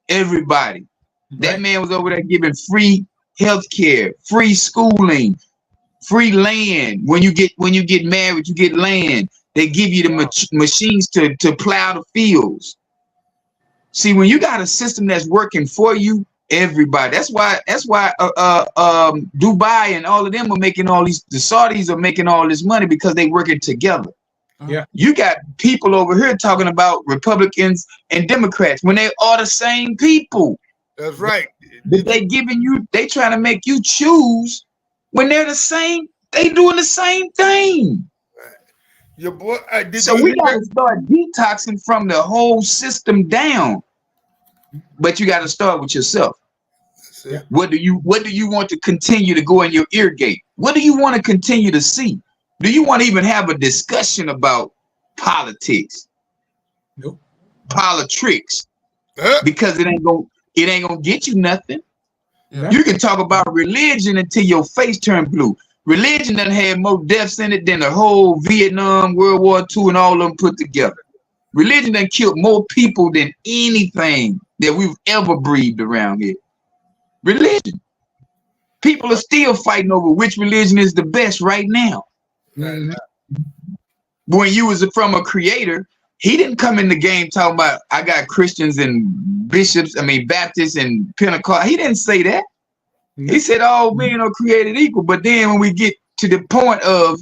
everybody. Right. That man was over there giving free health care, free schooling, free land. When you get married, you get land. They give you the machines to plow the fields. See, when you got a system that's working for you, everybody. That's why Dubai and all of them are making all these. The Saudis are making all this money because they working together. Yeah. You got people over here talking about Republicans and Democrats when they are the same people. That's right. But they trying to make you choose when they're the same. They doing the same thing. Your boy. So we gotta start detoxing from the whole system down. But you got to start with yourself. Yeah. What do you want to continue to go in your ear gate? What do you want to continue to see? Do you want to even have a discussion about politics? Nope. Politics. Because it ain't gonna get you nothing. Yeah. You can talk about religion until your face turn blue. Religion done had more deaths in it than the whole Vietnam, World War II, and all of them put together. Religion done killed more people than anything that we've ever breathed around here. Religion. People are still fighting over which religion is the best right now. Mm-hmm. When you was from a creator, he didn't come in the game talking about I got Christians and Baptists and Pentecost. He didn't say that. Mm-hmm. He said all men are created equal. But then when we get to the point of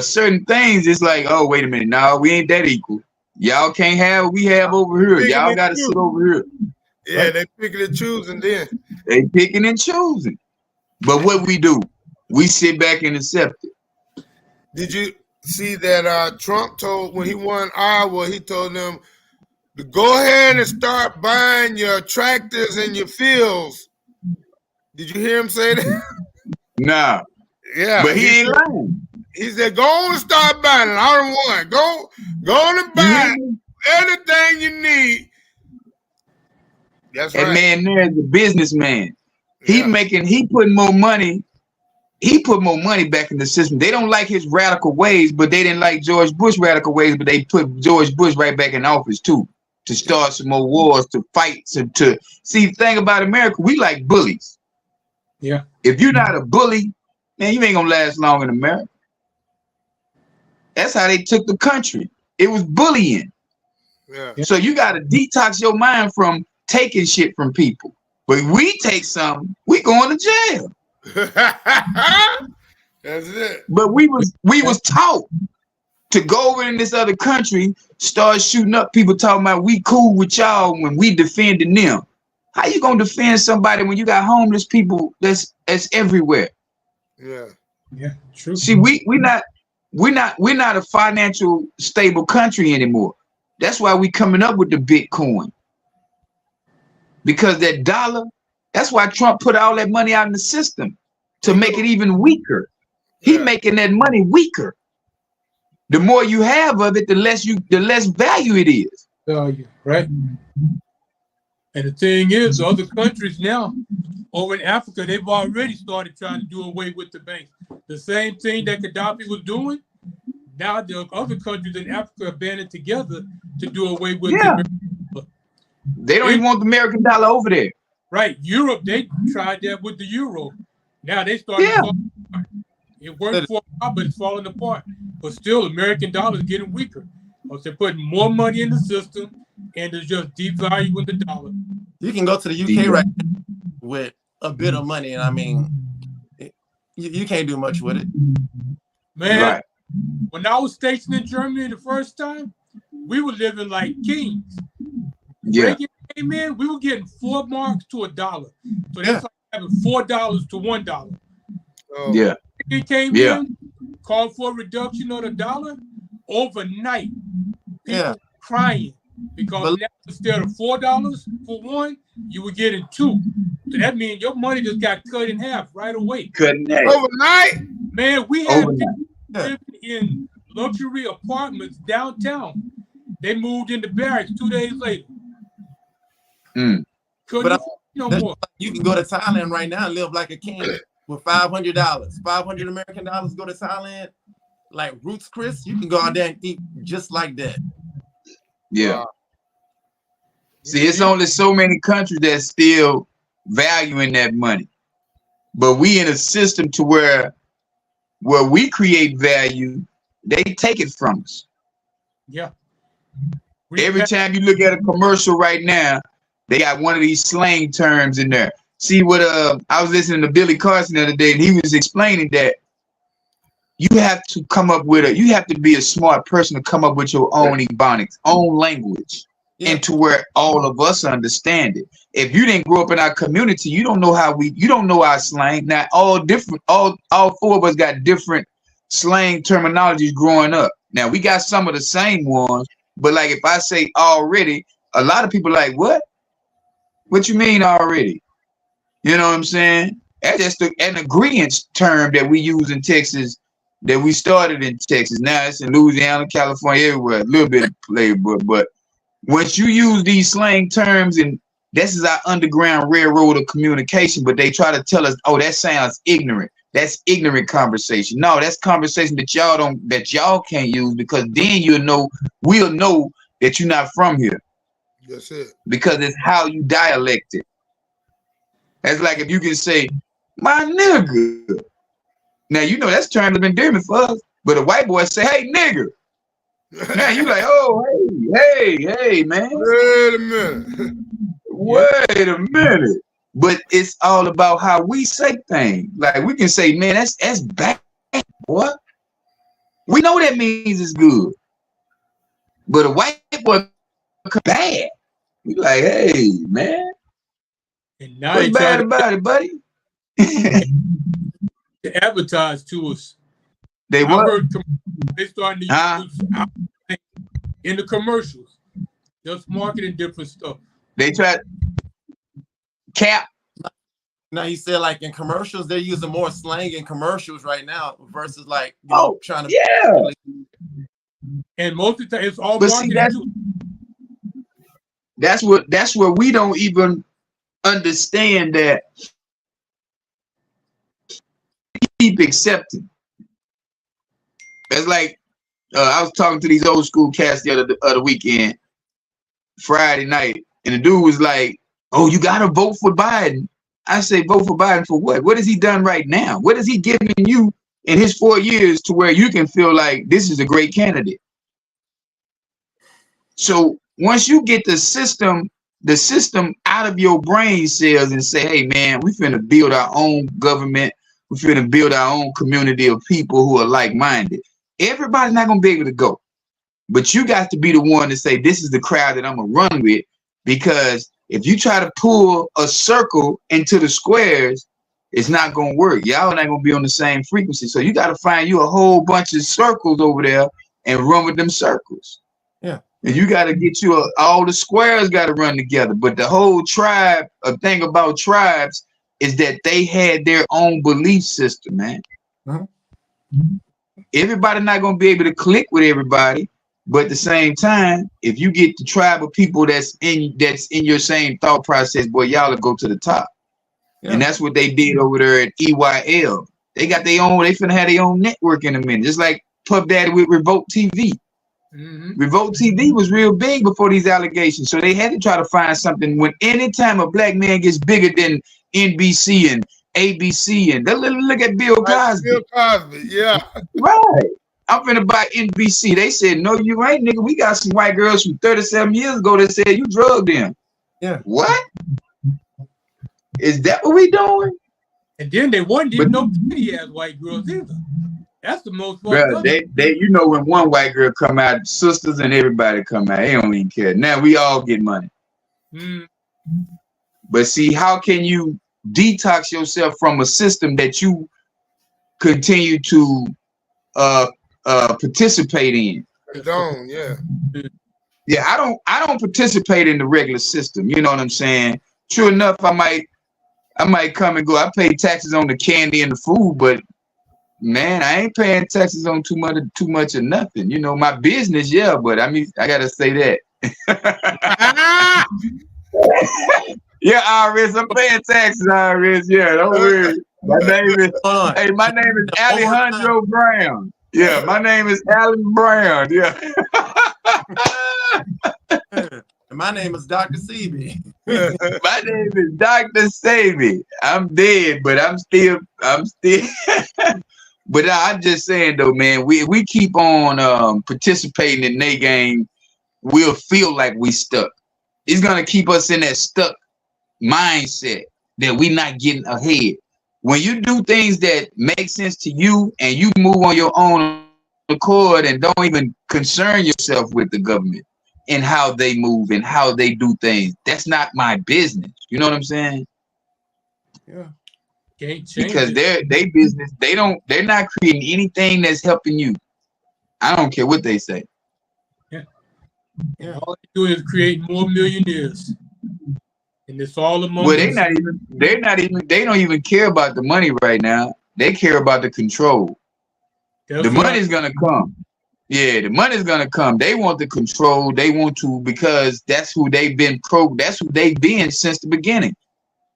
certain things, it's like, oh, wait a minute, no, we ain't that equal. Y'all can't have what we have over here. Y'all got to sit over here. Yeah, right? They picking and choosing then. They picking and choosing. But what we do, we sit back and accept it. Did you see that Trump told, when he won Iowa, he told them to go ahead and start buying your tractors and your fields. Did you hear him say that? Nah. Yeah. But he ain't lying. He said, go on and start buying it. I don't want. Go on and buy anything you need. That's right. That man there is a businessman. Yeah. He put more money back in the system. They don't like his radical ways, but they didn't like George Bush radical ways, but they put George Bush right back in office too, to start some more wars, to fight, to see. The thing about America, we like bullies. Yeah. If you're not a bully, man, you ain't gonna last long in America. That's how they took the country. It was bullying. Yeah. So you got to detox your mind from taking shit from people. But we take something, we going to jail. That's it. But we was taught to go over in this other country, start shooting up people talking about we cool with y'all when we defending them. How you gonna defend somebody when you got homeless people that's everywhere? Yeah. Yeah, true. See, we're not a financial stable country anymore. That's why we coming up with the Bitcoin. Because that dollar, that's why Trump put all that money out in the system to make it even weaker. He making that money weaker. The more you have of it, the less value it is. Right. And the thing is, other countries now over in Africa, they've already started trying to do away with the banks. The same thing that Gaddafi was doing. Now the other countries in Africa are banding together to do away with the They don't even want the American dollar over there. Right. Europe, they tried that with the euro. Now they started falling apart. It worked for a while, but it's falling apart. But still, American dollar is getting weaker. Because they're putting more money in the system and they're just devaluing the dollar. You can go to the UK right now with a bit of money, and I mean, you can't do much with it. Man, when I was stationed in Germany the first time, we were living like kings. Yeah. Reagan came in, we were getting 4 marks to $1. So that's like having $4 to $1. Oh. Yeah. He came in, called for a reduction of the dollar overnight. People crying. Because now instead of $4 for one, you were getting 2. So that means your money just got cut in half right away. Couldn't have. Overnight? Man, we had Overnight. people living in luxury apartments downtown. They moved into barracks 2 days later. Couldn't afford no more. You can go to Thailand right now and live like a king with $500. 500 American dollars, go to Thailand. Like Roots Chris, you can go out there and eat just like that. Yeah. See, it's only so many countries that still valuing that money. But we in a system to where we create value, they take it from us. Yeah. Every time you look at a commercial right now, they got one of these slang terms in there. See what I was listening to Billy Carson the other day, and he was explaining that you have to come up with you have to be a smart person to come up with your own ebonics, own language, and to where all of us understand it. If you didn't grow up in our community, you don't know you don't know our slang. Now all four of us got different slang terminologies growing up. Now we got some of the same ones, but like if I say already, a lot of people are like, what? What you mean already? You know what I'm saying? That's just an agreement term that we use in Texas, that we started in Texas. Now it's in Louisiana, California, everywhere, a little bit of playbook. But once you use these slang terms, and this is our underground railroad of communication, but they try to tell us, oh, that sounds ignorant. That's ignorant conversation. No, that's conversation that y'all can't use, because then we'll know that you're not from here. That's it. Because it's how you dialect it. That's like if you can say, my nigga. Now, that's terms of endearment for us. But a white boy say, hey, nigger. Now you like, oh, hey, man. Wait a minute. Wait a minute. But it's all about how we say things. Like we can say, man, that's bad. What? We know that means it's good. But a white boy bad. We like, hey, man. And now what's bad about it, buddy? To advertise to us. They starting to use in the commercials. Just marketing different stuff. They try cap. Now you said like in commercials, they're using more slang in commercials right now versus like trying to. Yeah. And most of the time it's all marketing too. That's where we don't even understand that. Keep accepting. It's like I was talking to these old school cats the other weekend, Friday night, and the dude was like, "Oh, you gotta vote for Biden." I say, "Vote for Biden for what? What has he done right now? What has he given you in his 4 years to where you can feel like this is a great candidate?" So once you get the system out of your brain cells and say, "Hey, man, we finna build our own government. We finna build our own community of people who are like-minded." Everybody's not gonna be able to go, but you got to be the one to say, "This is the crowd that I'm gonna run with," because if you try to pull a circle into the squares, it's not gonna work. Y'all not gonna be on the same frequency. So you got to find you a whole bunch of circles over there and run with them circles. Yeah. And you got to get all the squares got to run together. But the whole thing about tribes is that they had their own belief system, man. Everybody not gonna be able to click with everybody, but at the same time, if you get the tribe of people that's in your same thought process, boy, y'all will go to the top. Yeah. And that's what they did over there at EYL. They got they finna have their own network in a minute, just like Puff Daddy with Revolt TV. Revolt TV was real big before these allegations, so they had to try to find something. When anytime a black man gets bigger than NBC and ABC, and look at Bill Cosby. Bill Cosby, yeah. Right. I'm finna buy NBC. They said, "No, you ain't, nigga. We got some white girls from 37 years ago that said you drugged them." Yeah. What? Is that what we doing? And then they wasn't even no pretty ass white girls either. That's the most. Bro, they when one white girl come out, sisters and everybody come out. They don't even care. Now we all get money. But see, how can you detox yourself from a system that you continue to participate in? Condone, yeah. Yeah, I don't participate in the regular system. You know what I'm saying? True enough, I might come and go. I pay taxes on the candy and the food, but man, I ain't paying taxes on too much of nothing. You know, my business, yeah, but I mean, I gotta say that. Yeah, Iris, I'm paying taxes, Iris. Yeah, don't worry. My name is Alejandro Brown. Yeah, my name is Alan Brown. Yeah. And my name is Dr. Sebi. My name is Dr. Sebi. I'm dead, but I'm still but I'm just saying though, man, we keep on participating in their game, we'll feel like we stuck. It's gonna keep us in that stuck mindset that we not getting ahead. When you do things that make sense to you and you move on your own accord and don't even concern yourself with the government and how they move and how they do things, that's not my business. You know what I'm saying? Yeah. Because they business, they're not creating anything that's helping you. I don't care what they say. Yeah. All they do is create more millionaires. And it's all among well, they don't even care about the money right now. They care about the control. The money's gonna come. Yeah, the money's gonna come. They want the control. They want to, because that's who they've been that's who they've been since the beginning.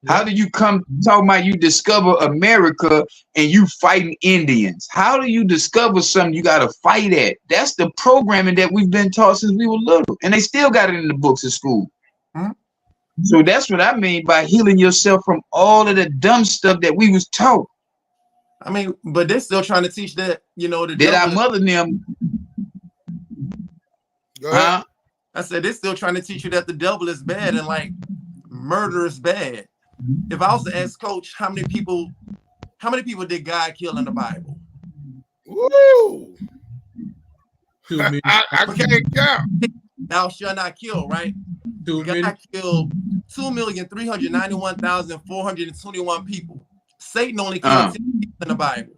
Yeah. How do you come talking about you discover America and you fighting Indians? How do you discover something you gotta fight at? That's the programming that we've been taught since we were little, and they still got it in the books at school. So that's what I mean by healing yourself from all of the dumb stuff that we was taught. I mean, but they're still trying to teach that, you know, that our mother and them. Huh? I said they're still trying to teach you that the devil is bad and like murder is bad. If I was to ask Coach, how many people did God kill in the Bible? Woo! I can't count. Thou shalt not kill, right? God killed 2,391,421 people. Satan only killed 10 people in the Bible.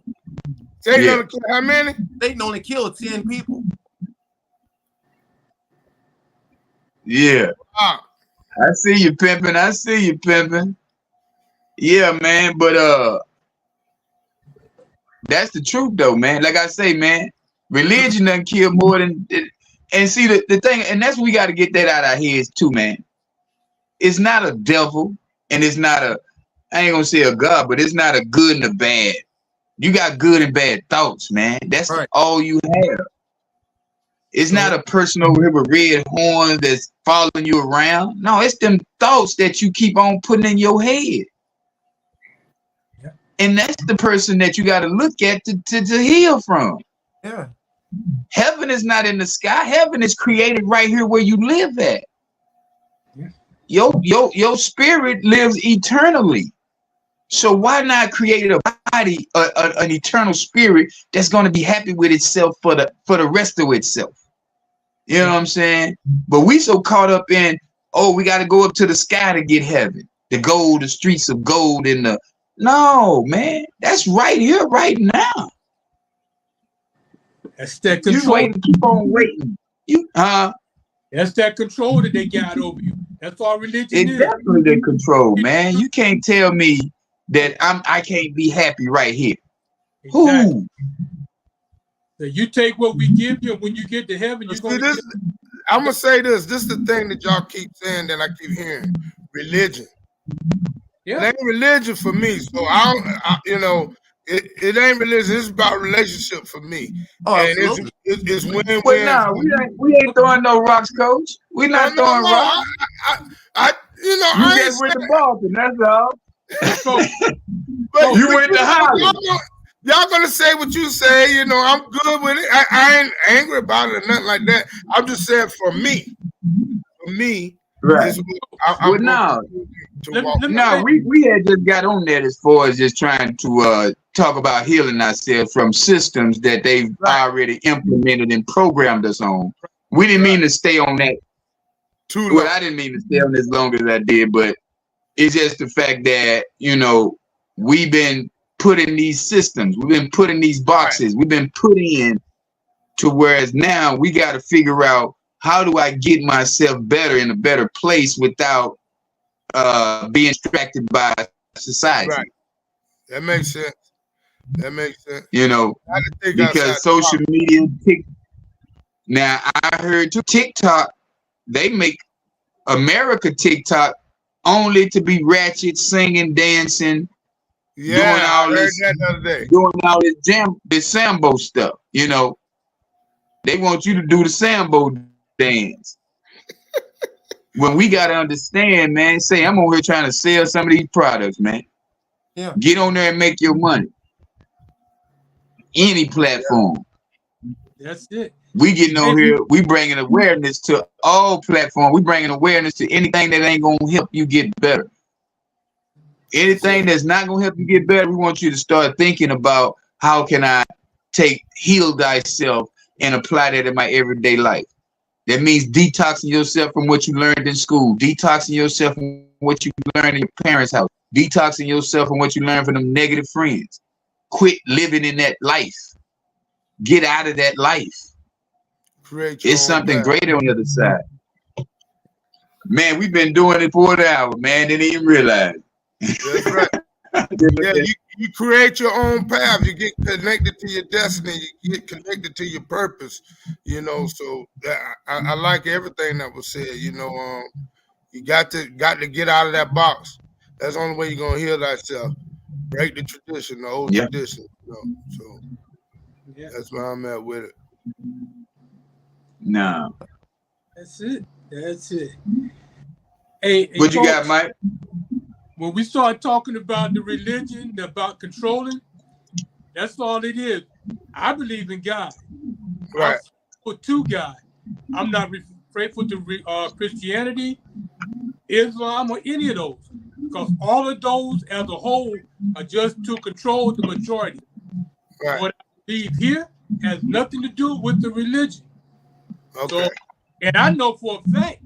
Satan only killed how many? Satan only killed 10 people. Yeah. I see you pimping. Yeah, man, but that's the truth though, man. Like I say, man, religion doesn't kill more than. And see the thing, and that's what we got to get that out of our heads too, man. It's not a devil, and it's not I ain't gonna say a God, but it's not a good and a bad. You got good and bad thoughts, man. That's right. All you have. It's not a person over here with red horns that's following you around. No, it's them thoughts that you keep on putting in your head. Yeah. And that's the person that you got to look at to heal from. Yeah. Heaven is not in the sky. Heaven is created right here where you live at. Yeah. Your spirit lives eternally. So why not create a body, an eternal spirit that's going to be happy with itself for the rest of itself? You know what I'm saying? But we so caught up in, we got to go up to the sky to get heaven. The gold, the streets of gold, no, man, that's right here, right now. That's that control. You keep on waiting. That's that control that they got over you. That's all religion is. Definitely the control, man. You can't tell me that I can't be happy right here. Exactly. Who? So you take what we give you, when you get to heaven, you're going to. I'm gonna say this. This is the thing that y'all keep saying that I keep hearing. Religion. Yeah. It ain't religion for me. So it ain't religion. It's about relationship for me. Oh, and it's win-win. Well, nah, we ain't throwing no rocks, Coach. We not throwing rocks. You just went to Boston. That's all. But you went to Holland. Y'all gonna say what you say, I'm good with it. I ain't angry about it or nothing like that. I'm just saying for me, right. We had just got on that as far as just trying to talk about healing ourselves from systems that they've already implemented and programmed us on. We didn't mean to stay on that too long. Well, I didn't mean to stay on as long as I did, but it's just the fact that, we've been put in these systems, we've been put in these boxes, we've been put in to whereas now we got to figure out how do I get myself better in a better place without being distracted by society? Right. That makes sense. That makes sense. You know, I didn't think outside because the social box. media. Now I heard too, TikTok, they make America TikTok only to be ratchet, singing, dancing, Yeah, doing I all heard this, that the other day. doing all this Sambo stuff. You know, they want you to do the Sambo dance. When we gotta understand, man, say I'm over here trying to sell some of these products, man. Yeah. Get on there and make your money. Any platform. That's it. We getting on here, we bringing awareness to all platforms. We bringing awareness to anything that ain't gonna help you get better. Anything that's not gonna help you get better, we want you to start thinking about how can I heal thyself and apply that in my everyday life. That means detoxing yourself from what you learned in school, detoxing yourself from what you learned in your parents' house, detoxing yourself from what you learned from them negative friends. Quit living in that life. Get out of that life. It's something greater on the other side. Man, we've been doing it for an hour, man. Didn't even realize. That's right. Yeah, you create your own path. You get connected to your destiny. You get connected to your purpose. You know, so I like everything that was said. You know, you got to get out of that box. That's the only way you're gonna heal thyself. Break the tradition, the old tradition. You know, so that's where I'm at with it. No. That's it. That's it. Hey, what you got, Mike? When we start talking about the religion, about controlling, that's all it is. I believe in God. Right. I'm faithful to God. I'm not faithful to Christianity, Islam, or any of those, because all of those as a whole are just to control the majority. Right. What I believe here has nothing to do with the religion. Okay. So, and I know for a fact,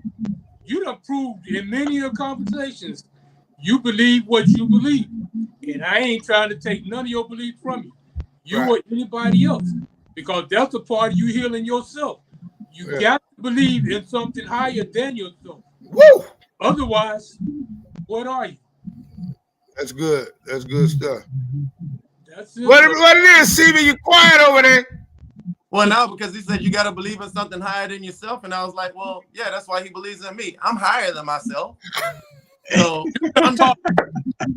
you done proved in many of your conversations, you believe what you believe. And I ain't trying to take none of your belief from you. You or anybody else. Because that's a part of you healing yourself. You got to believe in something higher than yourself. Woo! Otherwise, what are you? That's good. That's good stuff. That's it. What it is, CB? You quiet over there. Well, now because he said you got to believe in something higher than yourself, and I was like, well, yeah, that's why he believes in me. I'm higher than myself. So I'm talking.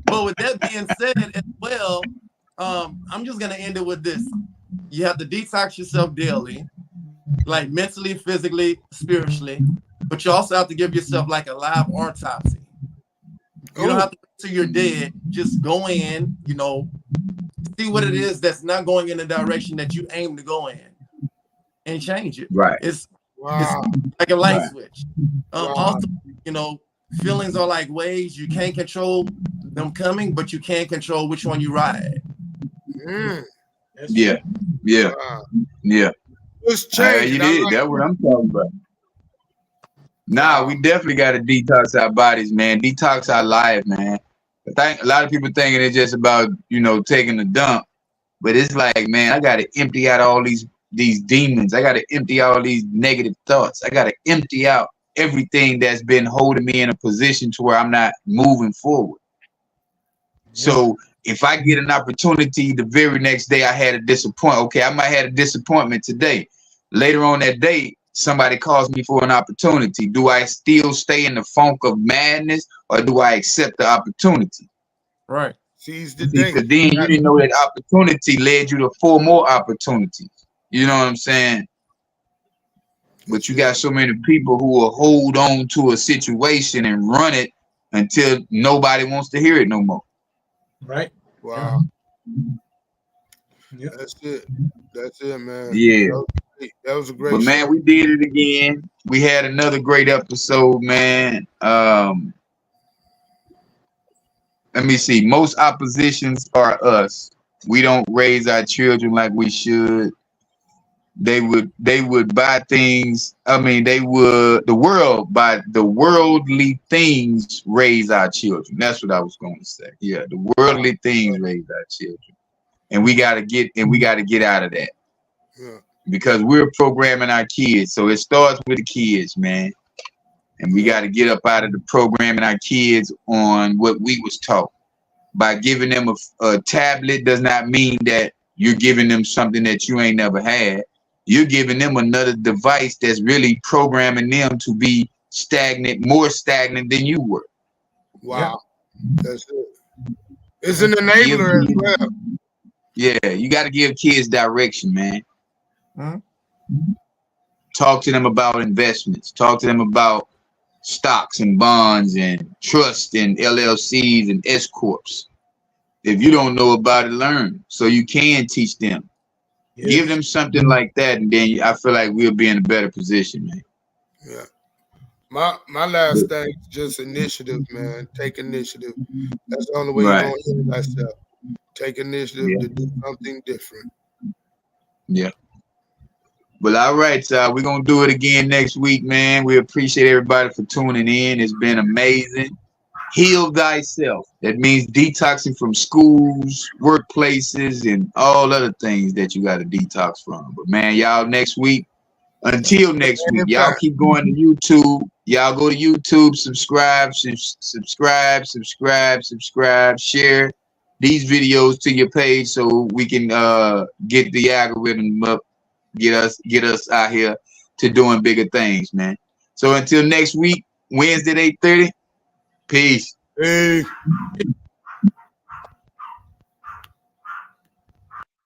But with that being said as well, I'm just gonna end it with this. You have to detox yourself daily, like mentally, physically, spiritually, but you also have to give yourself like a live autopsy. You don't have to wait till you're dead. Just go in, you know, see what it is that's not going in the direction that you aim to go in, and change it. Right. It's like a light switch. Also, you know, feelings are like waves. You can't control them coming, but you can control which one you ride. Yeah. It's changing. You did. That's what I'm talking about. Nah, we definitely got to detox our bodies, man. Detox our life, man. I think a lot of people thinking it's just about, you know, taking a dump, but it's like, man, I got to empty out all these demons. I got to empty all these negative thoughts. I got to empty out everything that's been holding me in a position to where I'm not moving forward. So if I get an opportunity the very next day, I had a disappointment. Okay, I might have a disappointment today. Later on that day, somebody calls me for an opportunity. Do I still stay in the funk of madness, or do I accept the opportunity? Right. Seize the day. Because then you didn't know that opportunity led you to 4 more opportunities. You know what I'm saying? But you got so many people who will hold on to a situation and run it until nobody wants to hear it no more. Right. Wow. Yep. That's it. That's it, man. Yeah. That was a great But man, we did it again. We had another great episode, man. Let me see. Most oppositions are us. We don't raise our children like we should. They would buy things. I mean, the world by the worldly things raise our children. That's what I was going to say. Yeah, the worldly things raise our children, and we got to get out of that. Yeah. because we're programming our kids. So it starts with the kids, man. And we got to get up out of the programming our kids on what we was taught. By giving them a tablet does not mean that you're giving them something that you ain't never had. You're giving them another device that's really programming them to be stagnant, more stagnant than you were. Wow. That's it. It's an enabler as well. Yeah, you got to give kids direction, man. Talk to them about investments. Talk to them about stocks and bonds and trust and LLCs and S corps. If you don't know about it, learn so you can teach them. Yes. Give them something like that, and then I feel like we'll be in a better position, man. Yeah. My last thing is just initiative, man. Take initiative. That's the only way you're going to heal thyself. Take initiative to do something different. Yeah. Well, all right, we're going to do it again next week, man. We appreciate everybody for tuning in. It's been amazing. Heal thyself. That means detoxing from schools, workplaces, and all other things that you got to detox from. But, man, y'all, next week, until next week, y'all keep going to YouTube. Y'all go to YouTube, subscribe, share these videos to your page so we can get the algorithm up, get us out here to doing bigger things, man. So until next week, Wednesday at 8:30, peace. Hey.